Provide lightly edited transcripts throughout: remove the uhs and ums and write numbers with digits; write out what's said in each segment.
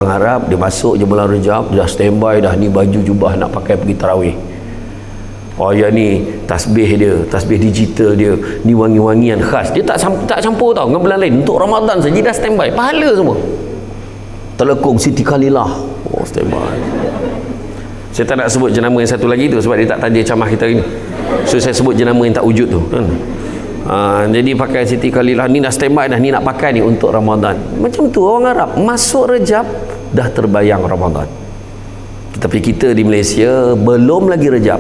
Orang Arab dia masuk je bulan Rejab, dah standby dah, ni baju jubah nak pakai pergi tarawih. Oh ya, ni tasbih dia, tasbih digital dia, ni wangi-wangian khas. Dia tak campur tau dengan bulan lain. Untuk Ramadan saja dah standby, pahala semua. Telekung Siti Khalilah, oh standby. Saya tak nak sebut jenama yang satu lagi tu sebab dia tak taja camah kita ini. So saya sebut jenama yang tak wujud tu kan. Jadi pakai Siti Khalilah, ni dah standby dah, ni nak pakai ni untuk Ramadan. Macam tu orang Arab masuk Rejab dah terbayang Ramadan. Tetapi kita di Malaysia belum lagi Rejab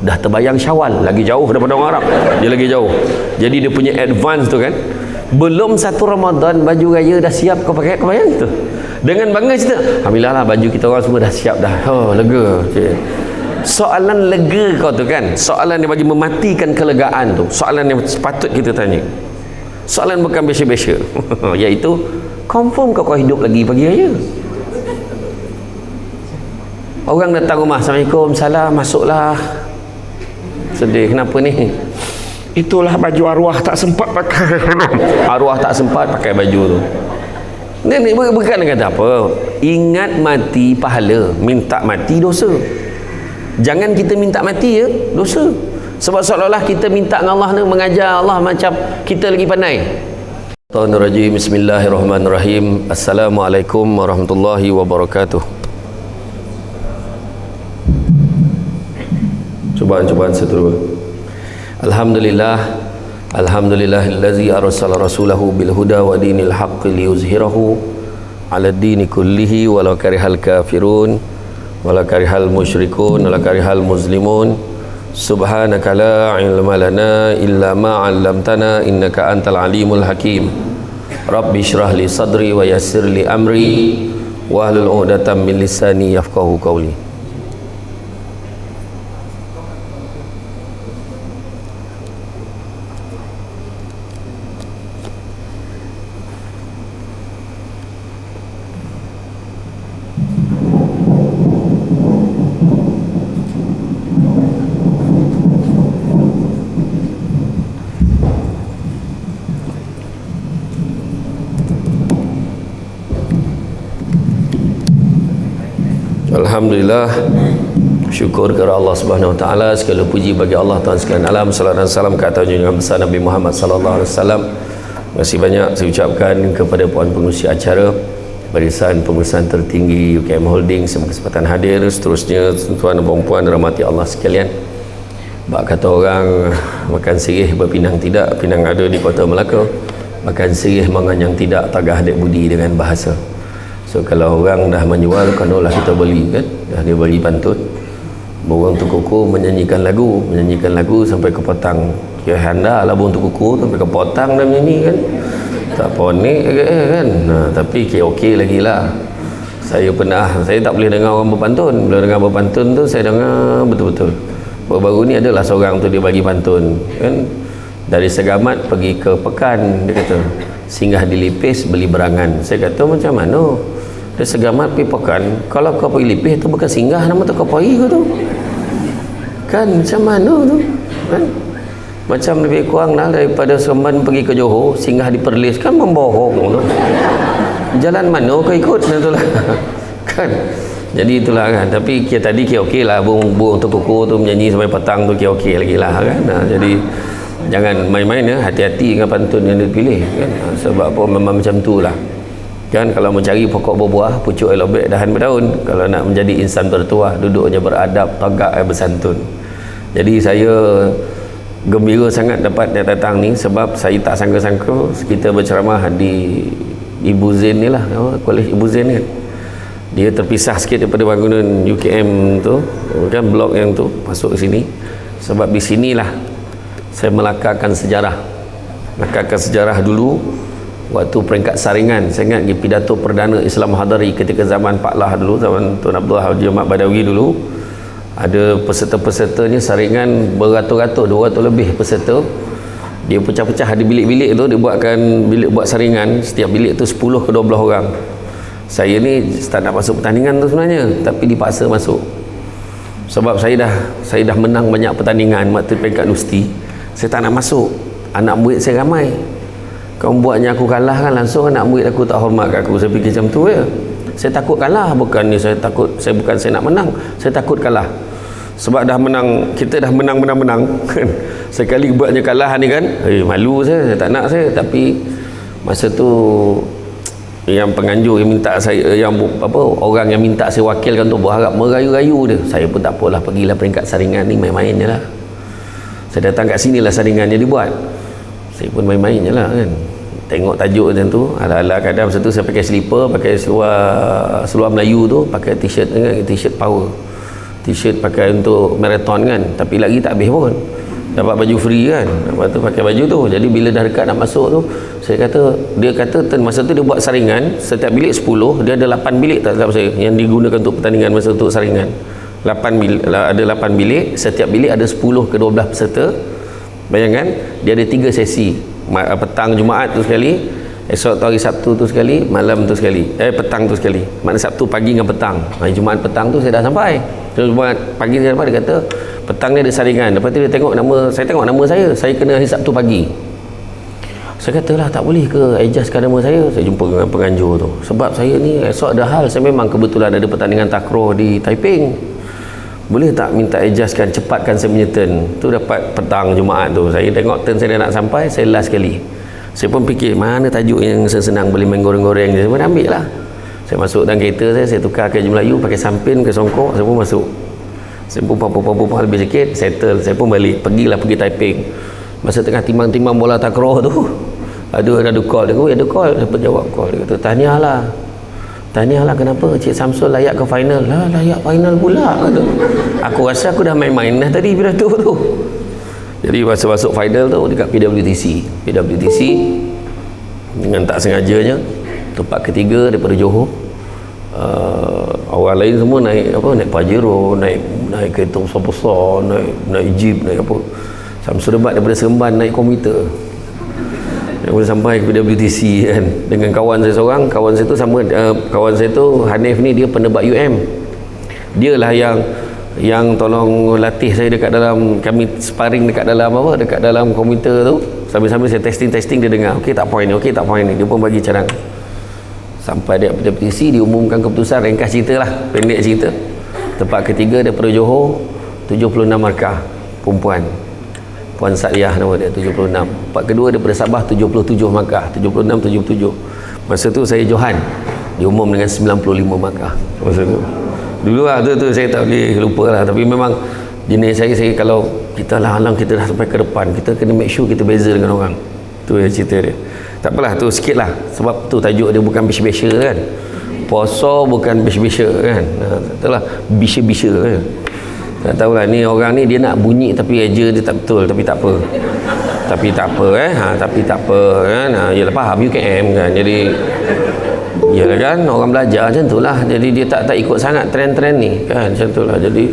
dah terbayang Syawal, lagi jauh daripada orang Arab. Dia lagi jauh. Jadi dia punya advance tu kan, belum satu Ramadan baju raya dah siap kau pakai, kau bayang tu. Dengan bangga cerita, alhamdulillah lah baju kita orang semua dah siap dah. Oh lega. Okay. Soalan lega kau tu kan, soalan yang bagi mematikan kelegaan tu, soalan yang sepatut kita tanya. Soalan bukan biasa-biasa. Iaitu confirm kau hidup lagi pagi raya? Orang datang rumah, Assalamualaikum, salam, masuklah. Sedih, kenapa ni? Itulah baju arwah tak sempat pakai. Arwah tak sempat pakai baju tu. Ni bukan kata apa, ingat mati pahala, minta mati dosa. Jangan kita minta mati ya, dosa. Sebab seolah-olah kita minta dengan Allah ni, mengajar Allah macam kita lagi pandai. Bismillahirrahmanirrahim. Assalamualaikum warahmatullahi wabarakatuh. Cubaan seterusnya. Alhamdulillahillazi arsala rasulahu bil huda wa dinil haqqi liyuzhirahu 'ala ad-dini kullihi walau karihal kafirun walau karihal musyrikun walau karihal muslimun. Subhanaka la ilma lana illa ma 'allamtana innaka antal alimul hakim. Rabbi shrah li sadri wa yassir li amri wa hlul 'uqdatam min lisani yafqahu qawli. Alhamdulillah, syukur kepada Allah Subhanahu Wa Taala, segala puji bagi Allah Tuhan sekalian alam. Salawat dan salam ke atas junjungan besar Nabi Muhammad sallallahu alaihi wasallam. Terima kasih banyak saya ucapkan kepada puan pengurusi acara, barisan pengurusan tertinggi UKM Holding semua kesempatan hadir. Seterusnya tuan dan puan dirahmati Allah sekalian. Bak kata orang, makan sirih berpinang tidak, pinang ada di Kota Melaka. Makan sirih menganyang tidak, tagah adik budi dengan bahasa. So kalau orang dah menjual, kanalah kita beli kan, dah dia beli pantun. Burung tu kuku menyanyikan lagu sampai ke petang. Kira handa lah burung tu kuku sampai ke petang dah menyanyi kan. Tak ponik kan. Tapi okey lagi lah. Saya tak boleh dengar orang berpantun. Bila dengar berpantun tu saya dengar betul-betul. Baru-baru ni adalah seorang tu dia bagi pantun kan. Dari Segamat pergi ke Pekan, dia kata singgah di Lipis beli berangan. Saya kata macam mana? Dia Segamat pergi Pekan, kalau kau pergi Lipis tu bukan singgah, nama tu kau pergi ke tu kan, macam mana tu kan? Macam lebih kurang lah daripada Seremban pergi ke Johor, singgah di Perlis, kan membohong tu. Jalan mana kau ikut lah kan. Jadi itulah kan. Tapi tadi okey lah, burung tu kuku tu menyanyi sampai petang tu okey lagi lah kan. Jadi jangan main-main ya, hati-hati dengan pantun yang dipilih kan. Sebab apa, memang macam tu lah kan. Kalau mencari pokok berbuah, pucuk elobek, dahan berdaun. Kalau nak menjadi insan bertuah, duduknya beradab, tagak bersantun. Jadi saya gembira sangat dapat datang ni, sebab saya tak sangka-sangka kita berceramah di Ibu Zain ni lah, Kolej Ibu Zain kan. Dia terpisah sikit daripada bangunan UKM tu kan, blok yang tu, masuk ke sini. Sebab di sinilah saya melakarkan sejarah dulu waktu peringkat saringan. Saya ingat pidato perdana Islam Hadari ketika zaman Pak Lah dulu, zaman Tuan Abdullah Haji Ahmad Badawi dulu. Ada peserta-pesertanya saringan beratus-ratus, 200 lebih peserta. Dia pecah-pecah di bilik-bilik tu, dia buatkan bilik buat saringan. Setiap bilik tu 10 ke 12 orang. Saya ni tak nak masuk pertandingan tu sebenarnya, tapi dipaksa masuk. Sebab saya dah menang banyak pertandingan waktu peringkat universiti. Saya tak nak masuk. Anak murid saya ramai. Kau buatnya aku kalah kan, langsung anak murid aku tak hormat kat aku. Saya fikir macam tu ya. Saya takut kalah, bukan ni saya bukan saya nak menang, saya takut kalah. Sebab dah menang, kita dah menang kan. Sekali buatnya kalah ni kan, malu saya tak nak saya. Tapi masa tu yang penganjur yang minta saya, yang orang yang minta saya wakilkan tu berharap merayu-rayu dia. Saya pun tak apalah, pergilah peringkat saringan ni, main-main je lah. Saya datang kat sini lah saringannya dibuat, saya pun main-main je lah kan. Tengok tajuk macam tu, ala-ala kadang masa tu saya pakai slipper, pakai seluar Melayu tu, pakai t-shirt kan, t-shirt power, t-shirt pakai untuk marathon kan, tapi lagi tak habis pun, dapat baju free kan. Lepas tu pakai baju tu, jadi bila dah dekat nak masuk tu, dia kata masa tu dia buat saringan, setiap bilik 10, dia ada 8 bilik tak silap saya yang digunakan untuk pertandingan masa untuk saringan. 8 bilik, ada 8 bilik, setiap bilik ada 10 ke 12 peserta. Bayangkan, dia ada 3 sesi, petang Jumaat tu sekali, esok hari Sabtu tu sekali, malam tu sekali, petang tu sekali. Maknanya Sabtu pagi dengan petang. Hari Jumaat petang tu saya dah sampai. Jumaat pagi saya sampai, dia kata petang ni ada saringan. Lepas tu dia tengok nama, saya tengok nama saya kena hari Sabtu pagi. Saya kata lah, tak boleh ke adjustkan nama saya? Saya jumpa dengan penganjur tu, sebab saya ni esok ada hal, saya memang kebetulan ada pertandingan takraw di Taiping, boleh tak minta adjustkan, cepatkan saya punya turn tu dapat petang Jumaat tu. Saya tengok turn saya dah nak sampai, saya last sekali. Saya pun fikir mana tajuk yang senang boleh main goreng-goreng je, saya pun ambil lah. Saya masuk dalam kereta saya tukar ke Melayu, pakai sampin ke songkok, saya pun masuk. Saya pun pampu lebih sikit, settle, saya pun balik, pergi Taiping. Masa tengah timbang-timbang bola takraw tu, ada call, ada call, saya pun jawab call. Dia kata, tahniahlah kenapa Cik Samsul layak ke final? Lah, layak final pula, kata. Aku rasa aku dah main-main dah tadi pidato tu. Jadi masa masuk final tu dekat PWTC dengan tak sengajanya tempat ketiga daripada Johor. Orang lain semua naik Pajero, naik kereta besar-besar, naik jeep, naik apa. Samsul Debat daripada Seremban naik komuter. Dia boleh sampai ke PWTC kan, dengan kawan saya seorang. Kawan saya tu kawan saya tu Hanif ni, dia penebat UM. Dia lah yang tolong latih saya dekat dalam, kami sparring dekat dalam komputer tu. Sambil-sambil saya testing dia dengar, okey tak point ni, dia pun bagi cadang. Sampai dia PWTC, diumumkan keputusan. Ringkas cerita lah, pendek cerita, tempat ketiga daripada Johor 76 markah perempuan, Puan Sadiah nama dia, 76. Tempat kedua daripada Sabah 77 markah, 76-77. Masa tu saya Johan, diumum dengan 95 markah masa tu. Dulu lah tu saya tak boleh lupa lah. Tapi memang jenis saya kalau kita halang, kita dah sampai ke depan, kita kena make sure kita beza dengan orang. Tu yang cerita dia. Tak apalah, tu sikit lah, sebab tu tajuk dia bukan bisha-bisha kan, poso bukan bisha-bisha kan, itulah bisha-bisha kan. Tak tahulah ni orang ni dia nak bunyi tapi eja dia tak betul, tapi tak apa kan. Yalah, faham UKM kan, jadi yalah kan, orang belajar macam tu lah. Jadi dia tak ikut sangat trend-trend ni kan, macam tu lah. Jadi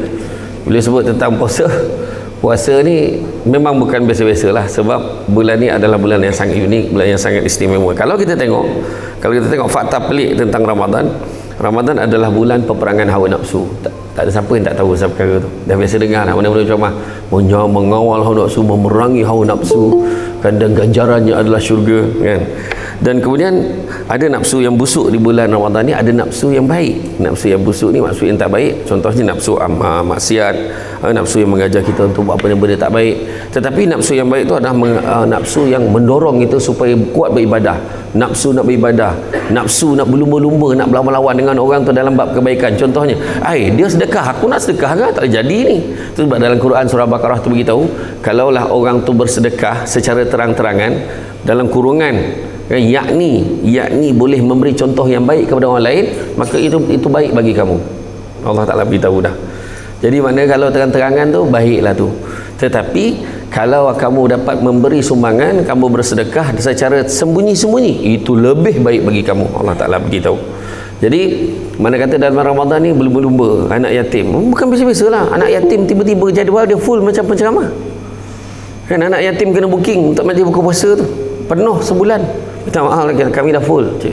bila sebut tentang puasa ni memang bukan biasa-biasa lah, sebab bulan ni adalah bulan yang sangat unik, bulan yang sangat istimewa. Kalau kita tengok fakta pelik tentang Ramadan adalah bulan peperangan hawa nafsu. Tak ada siapa yang tak tahu pasal perkara tu. Dah biasa dengar lah mana-mana ceramah, mengawal hawa nafsu, memerangi hawa nafsu kan, dan ganjarannya adalah syurga kan. Dan kemudian ada nafsu yang busuk di bulan Ramadan ni, ada nafsu yang baik. Nafsu yang busuk ni nafsu yang tak baik. Contohnya nafsu maksiat, nafsu yang mengajar kita untuk buat benda-benda tak baik. Tetapi nafsu yang baik tu adalah nafsu yang mendorong kita supaya kuat beribadah. Nafsu nak beribadah, nafsu nak berlumba-lumba, nak berlawan-lawan dengan orang tu dalam bab kebaikan. Contohnya, dia sedekah, aku nak sedekah kan, tak jadi ni. Itu sebab dalam Quran surah Baqarah tu beritahu, kalaulah orang tu bersedekah secara terang-terangan dalam kurungan, yakni boleh memberi contoh yang baik kepada orang lain, maka itu baik bagi kamu. Allah Ta'ala beritahu dah. Jadi mana kalau terang-terangan tu baiklah tu. Tetapi kalau kamu dapat memberi sumbangan, kamu bersedekah secara sembunyi-sembunyi, itu lebih baik bagi kamu. Allah Ta'ala beritahu. Jadi mana kata dalam Ramadan ni berlumba-lumba anak yatim, bukan biasa-biasa lah. Anak yatim tiba-tiba jadual dia full macam penceramah kan. Anak yatim kena booking untuk majlis buka puasa tu penuh sebulan. Minta maaf lagi, kami dah full, cik,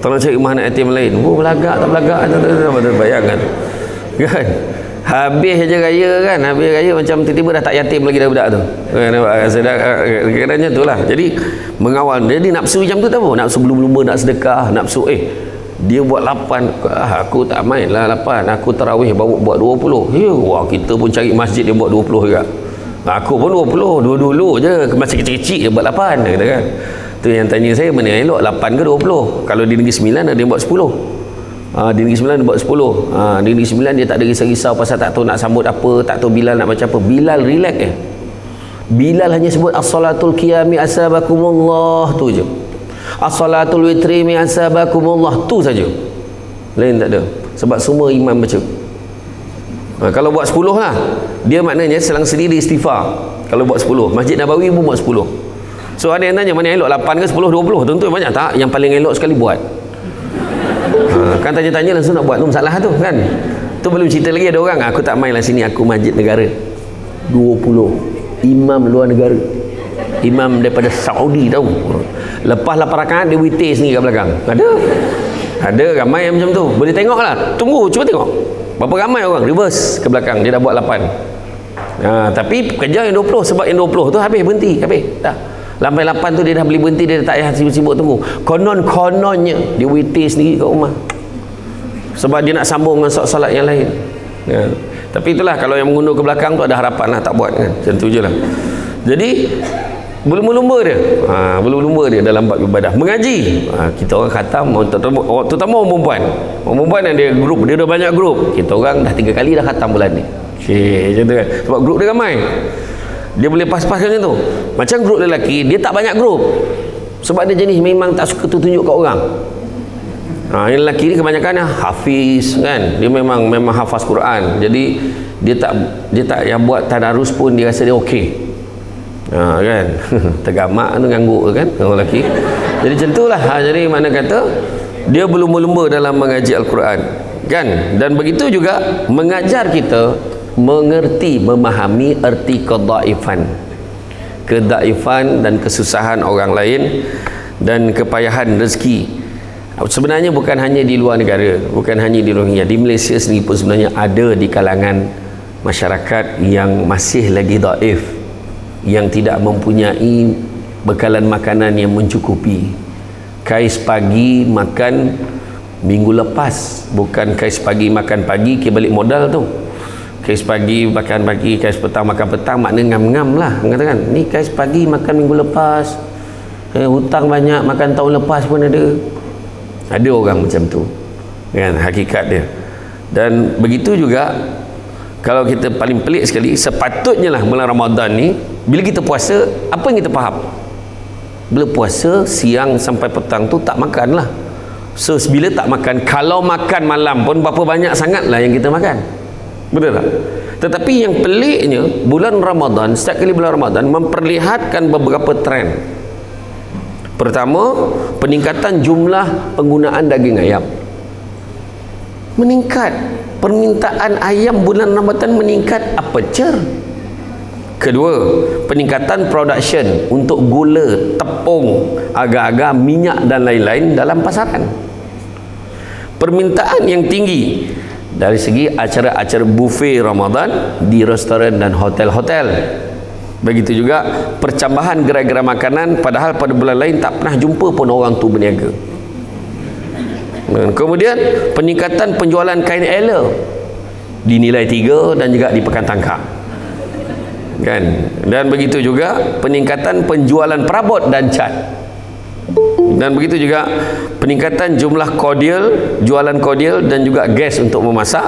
tolong cari rumah anak yatim lain. Belagak tak belagak, bayangkan kan. Habis je raya kan, habis raya macam tiba-tiba dah tak yatim lagi dah budak tu kan. Kadang-kadang tu lah. Jadi mengawal, jadi nafsu macam tu tak apa, nafsu berlumba-lumba nak sedekah, nafsu Dia buat 8, aku tak main lah 8, aku tarawih bawa buat 20. Wah, kita pun cari masjid dia buat 20 juga. Aku pun 20, dulu je masih kecil-kecil dia buat 8, kata kan. Tu yang tanya saya, mana yang elok 8 ke 20? Kalau di Negeri Sembilan ada yang buat 10. Di Negeri Sembilan dia buat 10. Di Negeri Sembilan dia tak ada risau-risau pasal tak tahu nak sambut apa, tak tahu Bilal nak baca apa. Bilal relax Bilal hanya sebut as-salatul qiyami asabakumullah, tu je. As-salatul witri mi asabakumullah, tu saja. Lain tak ada. Sebab semua imam baca. Kalau buat 10 lah, dia maknanya selang sendiri istighfar. Kalau buat 10, Masjid Nabawi pun buat 10. So ada yang tanya, mana yang elok 8 ke 10, 20? Tentu banyak tak? Yang paling elok sekali buat. Kan tanya-tanya langsung nak buat tu masalah tu kan. Tu belum cerita lagi ada orang, aku tak main lah sini, aku masjid negara 20 imam luar negara, imam daripada Saudi tahu. Lepas 8 rakaat dia witir sendiri kat belakang. Ada ramai yang macam tu. Boleh tengok lah, tunggu, cuba tengok berapa ramai orang reverse ke belakang, dia dah buat 8. Tapi kerja yang 20, sebab yang 20 tu habis berhenti, habis dah. Sampai 8 tu dia dah boleh berhenti, dia tak payah sibuk-sibuk tunggu. Kononnya dia witir sendiri kat rumah, sebab dia nak sambung dengan solat yang lain. Tapi itulah, kalau yang mengundur ke belakang tu ada harapan lah, tak buat kan, macam tu je lah. Jadi berlumba-lumba dia, berlumba-lumba dia dalam bab ibadah. Mengaji, kita orang khatam, terutama orang perempuan. Orang perempuan yang dia grup, dia dah banyak grup. Kita orang dah 3 kali dah khatam bulan ni. Macam tu kan, sebab grup dia ramai, dia boleh pas-pas macam tu. Macam grup lelaki, dia tak banyak grup, sebab dia jenis memang tak suka tunjuk kat orang. Yang lelaki ni kebanyakan hafiz kan, dia memang hafaz Quran, jadi dia tak yang buat tadarus pun dia rasa dia okey. Kan tergamak tu ngangguk kan orang lelaki. Jadi macam itulah. Jadi mana kata dia berlumba-lumba dalam mengaji Al-Quran kan. Dan begitu juga mengajar kita mengerti, memahami erti kedaifan dan kesusahan orang lain dan kepayahan rezeki. Sebenarnya bukan hanya di luar negara, bukan hanya di luar negara, di Malaysia sendiri pun sebenarnya ada di kalangan masyarakat yang masih lagi daif, yang tidak mempunyai bekalan makanan yang mencukupi. Kais pagi makan minggu lepas, bukan kais pagi makan pagi ke balik modal tu. Kais pagi makan pagi, kais petang makan petang, makna ngam-ngam lah mengatakan ni kais pagi makan minggu lepas, hutang banyak makan tahun lepas pun ada orang macam tu kan, hakikat dia. Dan begitu juga kalau kita paling pelik sekali, sepatutnya lah bulan Ramadan ni, bila kita puasa, apa yang kita faham? Bila puasa siang sampai petang tu tak makan lah. So bila tak makan, kalau makan malam pun berapa banyak sangat lah yang kita makan, betul tak? Tetapi yang peliknya, bulan Ramadan, setiap kali bulan Ramadan memperlihatkan beberapa trend. Pertama, peningkatan jumlah penggunaan daging ayam meningkat. Permintaan ayam bulan Ramadan meningkat apa cer. Kedua, peningkatan production untuk gula, tepung, agar-agar minyak dan lain-lain dalam pasaran. Permintaan yang tinggi dari segi acara-acara buffet Ramadan di restoran dan hotel-hotel. Begitu juga percambahan gerai-gerai makanan, padahal pada bulan lain tak pernah jumpa pun orang tu berniaga. Kemudian peningkatan penjualan kain ela di Nilai 3 dan juga di Pekan Tangkak kan. Dan begitu juga peningkatan penjualan perabot dan cat. Dan begitu juga peningkatan jumlah cordial, jualan cordial dan juga gas untuk memasak,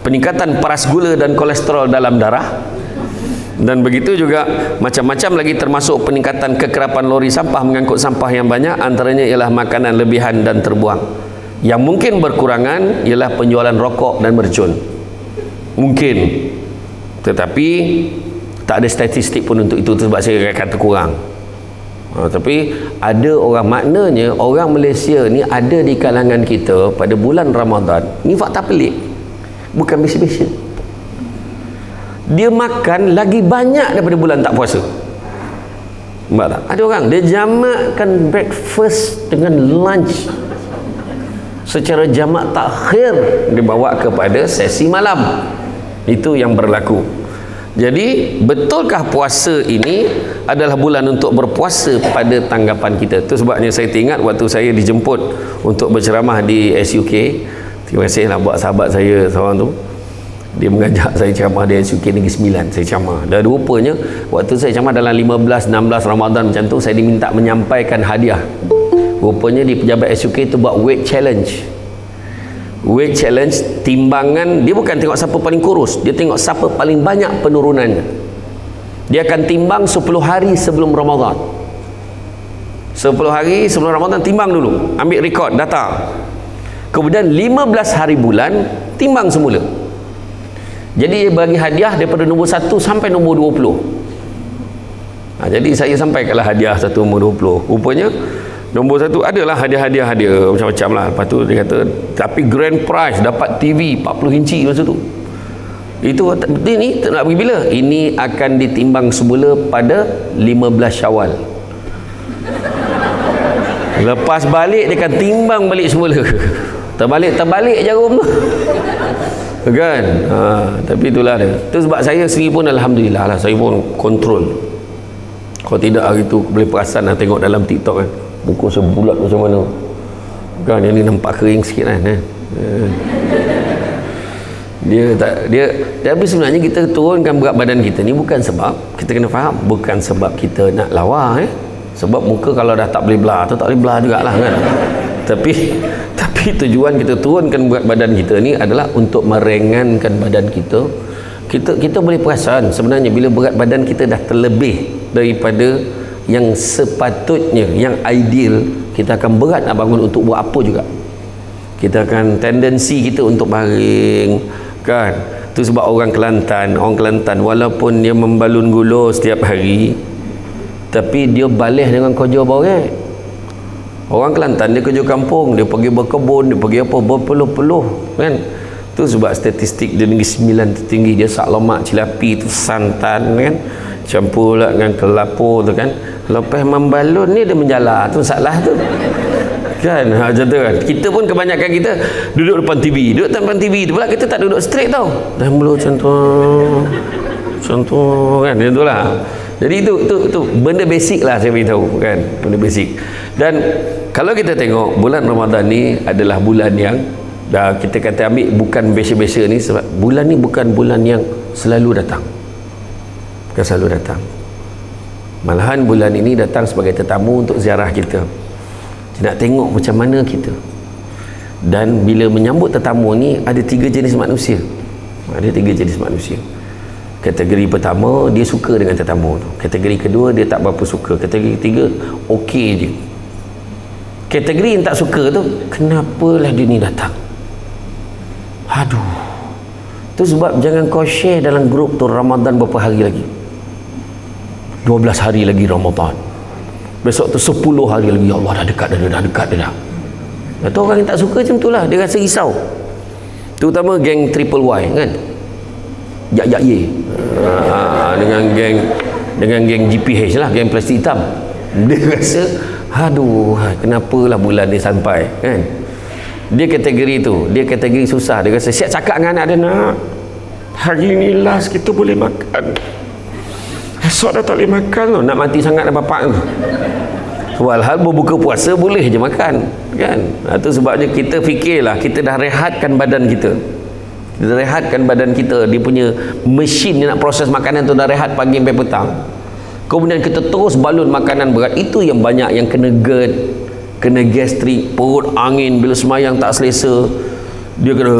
peningkatan paras gula dan kolesterol dalam darah. Dan begitu juga macam-macam lagi, termasuk peningkatan kekerapan lori sampah mengangkut sampah yang banyak, antaranya ialah makanan lebihan dan terbuang. Yang mungkin berkurangan ialah penjualan rokok dan mercun, mungkin, tetapi tak ada statistik pun untuk itu, sebab saya kata kurang. Tapi ada orang, maknanya orang Malaysia ni ada di kalangan kita pada bulan Ramadan ni, fakta pelik, bukan biasa-biasa. Dia makan lagi banyak daripada bulan tak puasa. Nampak tak? Ada orang dia jamakkan breakfast dengan lunch secara jamak takhir, dibawa kepada sesi malam. Itu yang berlaku. Jadi betulkah puasa ini adalah bulan untuk berpuasa pada tanggapan kita? Itu sebabnya saya teringat waktu saya dijemput untuk berceramah di SUK. Terima kasihlah buat sahabat saya seorang tu. Dia mengajak saya ceramah di SUK Negeri Sembilan. Saya ceramah. Dan rupanya waktu saya ceramah dalam 15-16 Ramadan macam tu, saya diminta menyampaikan hadiah. Rupanya di pejabat SUK itu buat weight challenge. Weight challenge, timbangan. Dia bukan tengok siapa paling kurus, dia tengok siapa paling banyak penurunannya. Dia akan timbang 10 hari sebelum Ramadan. 10 hari sebelum Ramadan timbang dulu, ambil rekod data. Kemudian 15 hari bulan timbang semula. Jadi dia bagi hadiah daripada nombor 1 sampai nombor 20. Jadi saya sampaikanlah hadiah satu nombor 20. Rupanya nombor 1 adalah hadiah macam-macam lah. Lepas tu dia kata, tapi grand prize dapat TV 40 inci masa tu. Itu ini nak pergi bila? Ini akan ditimbang semula pada 15 Syawal. Lepas balik dia akan timbang balik semula. Terbalik jarum tu. Kan? Tapi itulah dia. Itu sebab saya sendiri pun alhamdulillah lah, saya pun kontrol. Kalau tidak hari tu boleh perasan lah, tengok dalam TikTok kan, muka saya bulat macam mana kan, yang ni nampak kering sikit kan. Dia tapi sebenarnya kita turunkan berat badan kita ni bukan sebab, kita kena faham, bukan sebab kita nak lawa sebab muka kalau dah tak boleh belah tu tak boleh belah jugalah kan. Tapi tujuan kita turunkan berat badan kita ni adalah untuk meringankan badan kita. Kita boleh perasan sebenarnya bila berat badan kita dah terlebih daripada yang sepatutnya, yang ideal, kita akan berat nak bangun untuk buat apa juga. Kita akan tendensi kita untuk baring kan. Itu sebab orang Kelantan walaupun dia membalun gula setiap hari, tapi dia balis dengan kerja borek. Orang Kelantan dia kerja kampung, dia pergi berkebun, dia pergi apa berpeluh-peluh kan. Tu sebab statistik di Negeri Sembilan tertinggi dia sak lemak cilapi tu santan kan, campur lah dengan kelapa tu kan. Lepas membalun ni dia menjala, tu salah tu kan. Macam tu kan. Kita pun kebanyakan kita duduk depan TV tu pula kita tak duduk straight tau, dan mulu macam tu kan. Macam tu lah. Jadi itu benda basic lah saya beritahu kan, benda basic. Dan kalau kita tengok bulan Ramadan ni adalah bulan yang dah kita kata ambil bukan biasa-biasa ni, sebab bulan ni bukan bulan yang selalu datang. Bukan selalu datang. Malahan bulan ini datang sebagai tetamu untuk ziarah kita. Nak tengok macam mana kita. Dan bila menyambut tetamu ni ada 3 jenis manusia. Ada 3 jenis manusia. Kategori pertama, dia suka dengan tetamu tu. Kategori kedua, dia tak berapa suka. Kategori ketiga, okey je. Kategori yang tak suka tu, kenapalah dia ni datang? Aduh. Tu sebab jangan kau share dalam grup tu Ramadan berapa hari lagi. 12 hari lagi Ramadan. Besok tu 10 hari lagi. Ya Allah, dah dekat dah. Atau orang yang tak suka macam tu lah, dia rasa risau. Terutama geng Triple Y kan. Yak ye. Dengan geng GPH lah, geng plastik hitam. Dia rasa aduh, kenapalah bulan ni sampai kan. Dia kategori tu, dia kategori susah. Dia rasa siap cakap dengan anak dia, nak hari ni last kita boleh makan, esok dah tak boleh makan tu, nak mati sangat dah bapak tu. Walhal berbuka puasa boleh je makan kan. Itu sebabnya kita fikirlah, kita dah rehatkan badan kita. Dia rehatkan badan kita, dia punya mesin dia nak proses makanan tu dah rehat pagi sampai petang. Kemudian kita terus balun makanan berat. Itu yang banyak yang kena GERD, kena gastrik, perut angin bila semayang tak selesa. Dia kena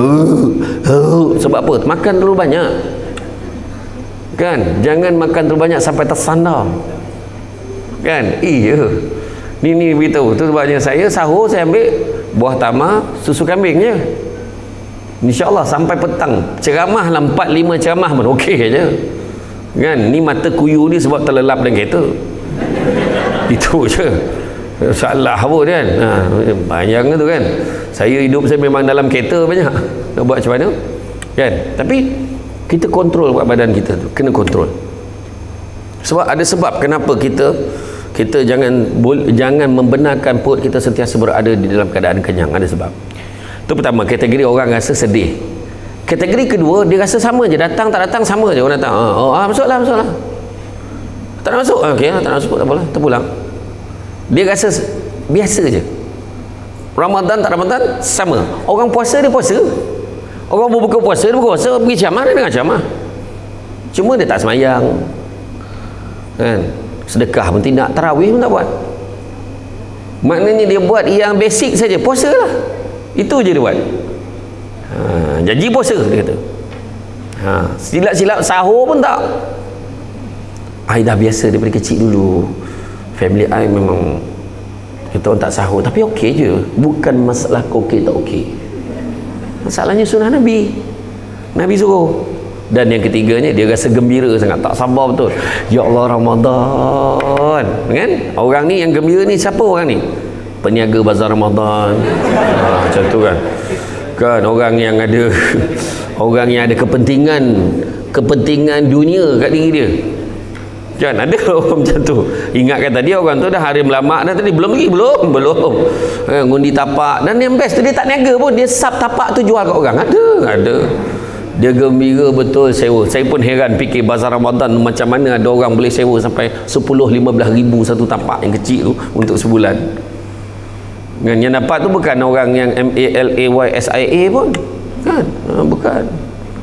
sebab apa? Makan terlalu banyak kan. Jangan makan terlalu banyak sampai tersandar kan. Iya, ni beritahu. Tu sebabnya saya sahur saya ambil buah tamar, susu kambing je. InsyaAllah sampai petang ceramah lah, 4-5 ceramah pun okey je kan. Ni mata kuyu ni sebab terlelap dalam kereta. Itu je, salah pun kan. Bayang tu kan, saya hidup saya memang dalam kereta banyak. Nak buat macam mana kan. Tapi kita kontrol buat badan kita tu, kena kontrol. Sebab ada sebab kenapa kita jangan membenarkan perut kita sentiasa berada di dalam keadaan kenyang. Ada sebab. Itu pertama, kategori orang rasa sedih. Kategori kedua, dia rasa sama je, datang tak datang sama je orang datang. Masuklah. Tak nak masuk, okey, tak nak masuk, tak apalah, terpulang. Dia rasa biasa je. Ramadan tak Ramadan sama. Orang puasa dia puasa. Orang berbuka puasa dia berbuka puasa, pergi ceramah dia dengar ceramah. Cuma dia tak semayang. Kan? Sedekah pun tidak, tarawih pun tak buat. Maknanya dia buat yang basic saja, puasalah. Itu je dia buat. Janji puasa dia kata. Silap-silap sahur pun tak. I dah biasa daripada kecil dulu. Family I memang kita orang tak sahur, tapi okey je. Bukan masalah okey tak okey. Masalahnya sunnah Nabi. Nabi suruh. Dan yang ketiganya, dia rasa gembira sangat, tak sabar betul. Ya Allah, Ramadan. Kan? Orang ni yang gembira ni siapa orang ni? Peniaga bazar Ramadan. Macam tu kan. Kan orang yang ada kepentingan dunia kat diri dia. Kan ada orang macam tu. Ingatkan tadi orang tu dah hari melamak dah tadi, belum. Ngundi tapak, dan yang best tu dia tak niaga pun, dia sub tapak tu jual kat orang. Ada. Dia gembira betul sewa. Saya pun heran fikir bazar Ramadan macam mana ada orang boleh sewa sampai 10-15 ribu satu tapak yang kecil tu untuk sebulan. Dan yang dapat tu bukan orang yang MALAYSIA pun, kan? Bukan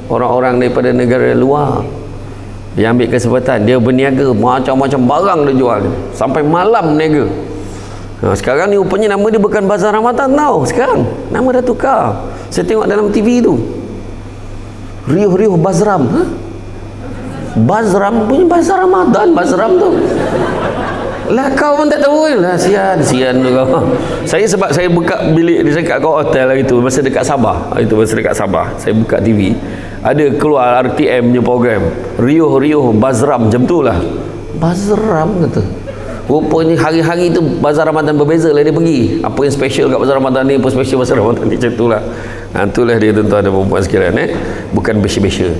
orang-orang daripada negara luar. Dia ambil kesempatan, dia berniaga, macam-macam barang dia jual sampai malam berniaga. Sekarang ni rupanya nama dia bukan bazar Ramadan tau. Sekarang nama dah tukar. Saya tengok dalam TV tu, riuh-riuh Bazram. Bazram punya bazar Ramadan, Bazram tu. Lah kau pun tak tahu lah, sian tu kau. Sebab saya buka bilik dia dekat kau hotel lah itu, masa dekat Sabah. Saya buka TV, ada keluar RTM punya program, riuh-riuh Bazram, macam tu lah. Bazram kata. Rupanya hari-hari tu bazar Ramadan berbeza lah dia pergi. Apa yang special kat bazar Ramadan ni, apa special bazar Ramadan ni, macam tu lah. Itulah dia tuan-tuan dan perempuan sekalian, bukan besya-besya.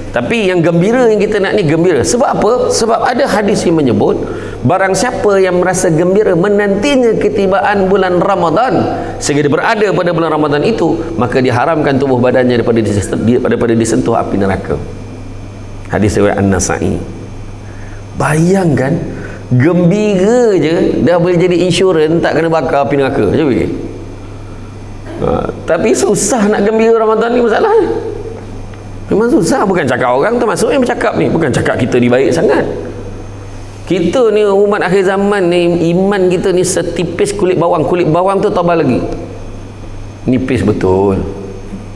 Tapi yang gembira yang kita nak ni gembira. Sebab apa? Sebab ada hadis yang menyebut, barang siapa yang merasa gembira menantinya ketibaan bulan Ramadan, sehingga dia berada pada bulan Ramadan itu, maka diharamkan tubuh badannya daripada disentuh api neraka. Hadis riwayat An-Nasa'i. Bayangkan, gembira je dah boleh jadi insurans tak kena bakar api neraka. Cuba fikir. Tapi susah nak gembira Ramadan ni masalahnya. Memang susah. Bukan cakap orang termasuk yang bercakap ni, bukan cakap kita ni baik sangat. Kita ni umat akhir zaman ni, iman kita ni setipis kulit bawang. Kulit bawang tu tambah lagi nipis betul.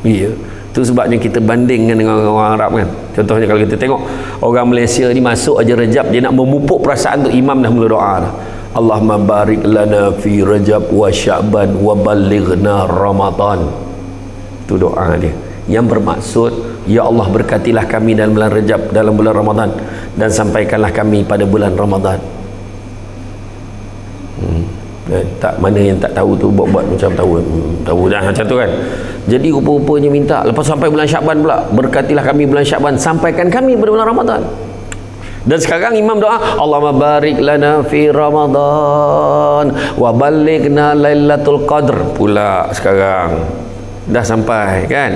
Ya, tu sebabnya kita bandingkan dengan orang Arab kan. Contohnya kalau kita tengok orang Malaysia ni masuk aja Rejab, dia nak memupuk perasaan tu, imam dah mula doa dah. Allahumma barik lana fi Rajab wa Sya'ban wa ballighna Ramadan. Tu doa dia yang bermaksud, ya Allah berkatilah kami dalam bulan Rejab, dalam bulan Ramadan, dan sampaikanlah kami pada bulan Ramadan. Tak, mana yang tak tahu tu buat-buat macam tahu dah macam tu kan. Jadi rupa-rupanya minta lepas sampai bulan Sya'ban pula, berkatilah kami bulan Sya'ban, sampaikan kami pada bulan Ramadan. Dan sekarang imam doa, Allahumma barik lana fi Ramadan wa ballighna Lailatul Qadr pula sekarang. Dah sampai kan.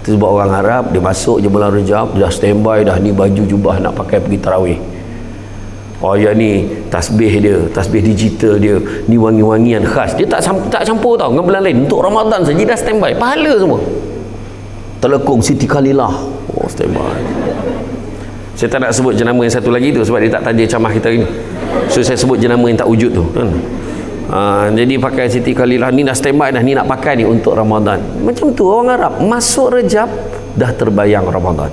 Itu sebab orang Arab dia masuk je bulan Rejab, dia dah standby dah, ni baju jubah nak pakai pergi tarawih. Oh ya, ni tasbih dia, tasbih digital dia, ni wangi-wangian khas. Dia tak campur tau dengan bulan lain. Untuk Ramadan saja dah standby, pahala semua. Telekung Siti Khalillah, oh standby. Saya tak nak sebut jenama yang satu lagi tu sebab dia tak taja camah kita ini. So saya sebut jenama yang tak wujud tu kan. Jadi pakai Siti Khalillah, ni dah standby dah, ni nak pakai ni untuk Ramadan. Macam tu orang Arab masuk Rejab dah terbayang Ramadan.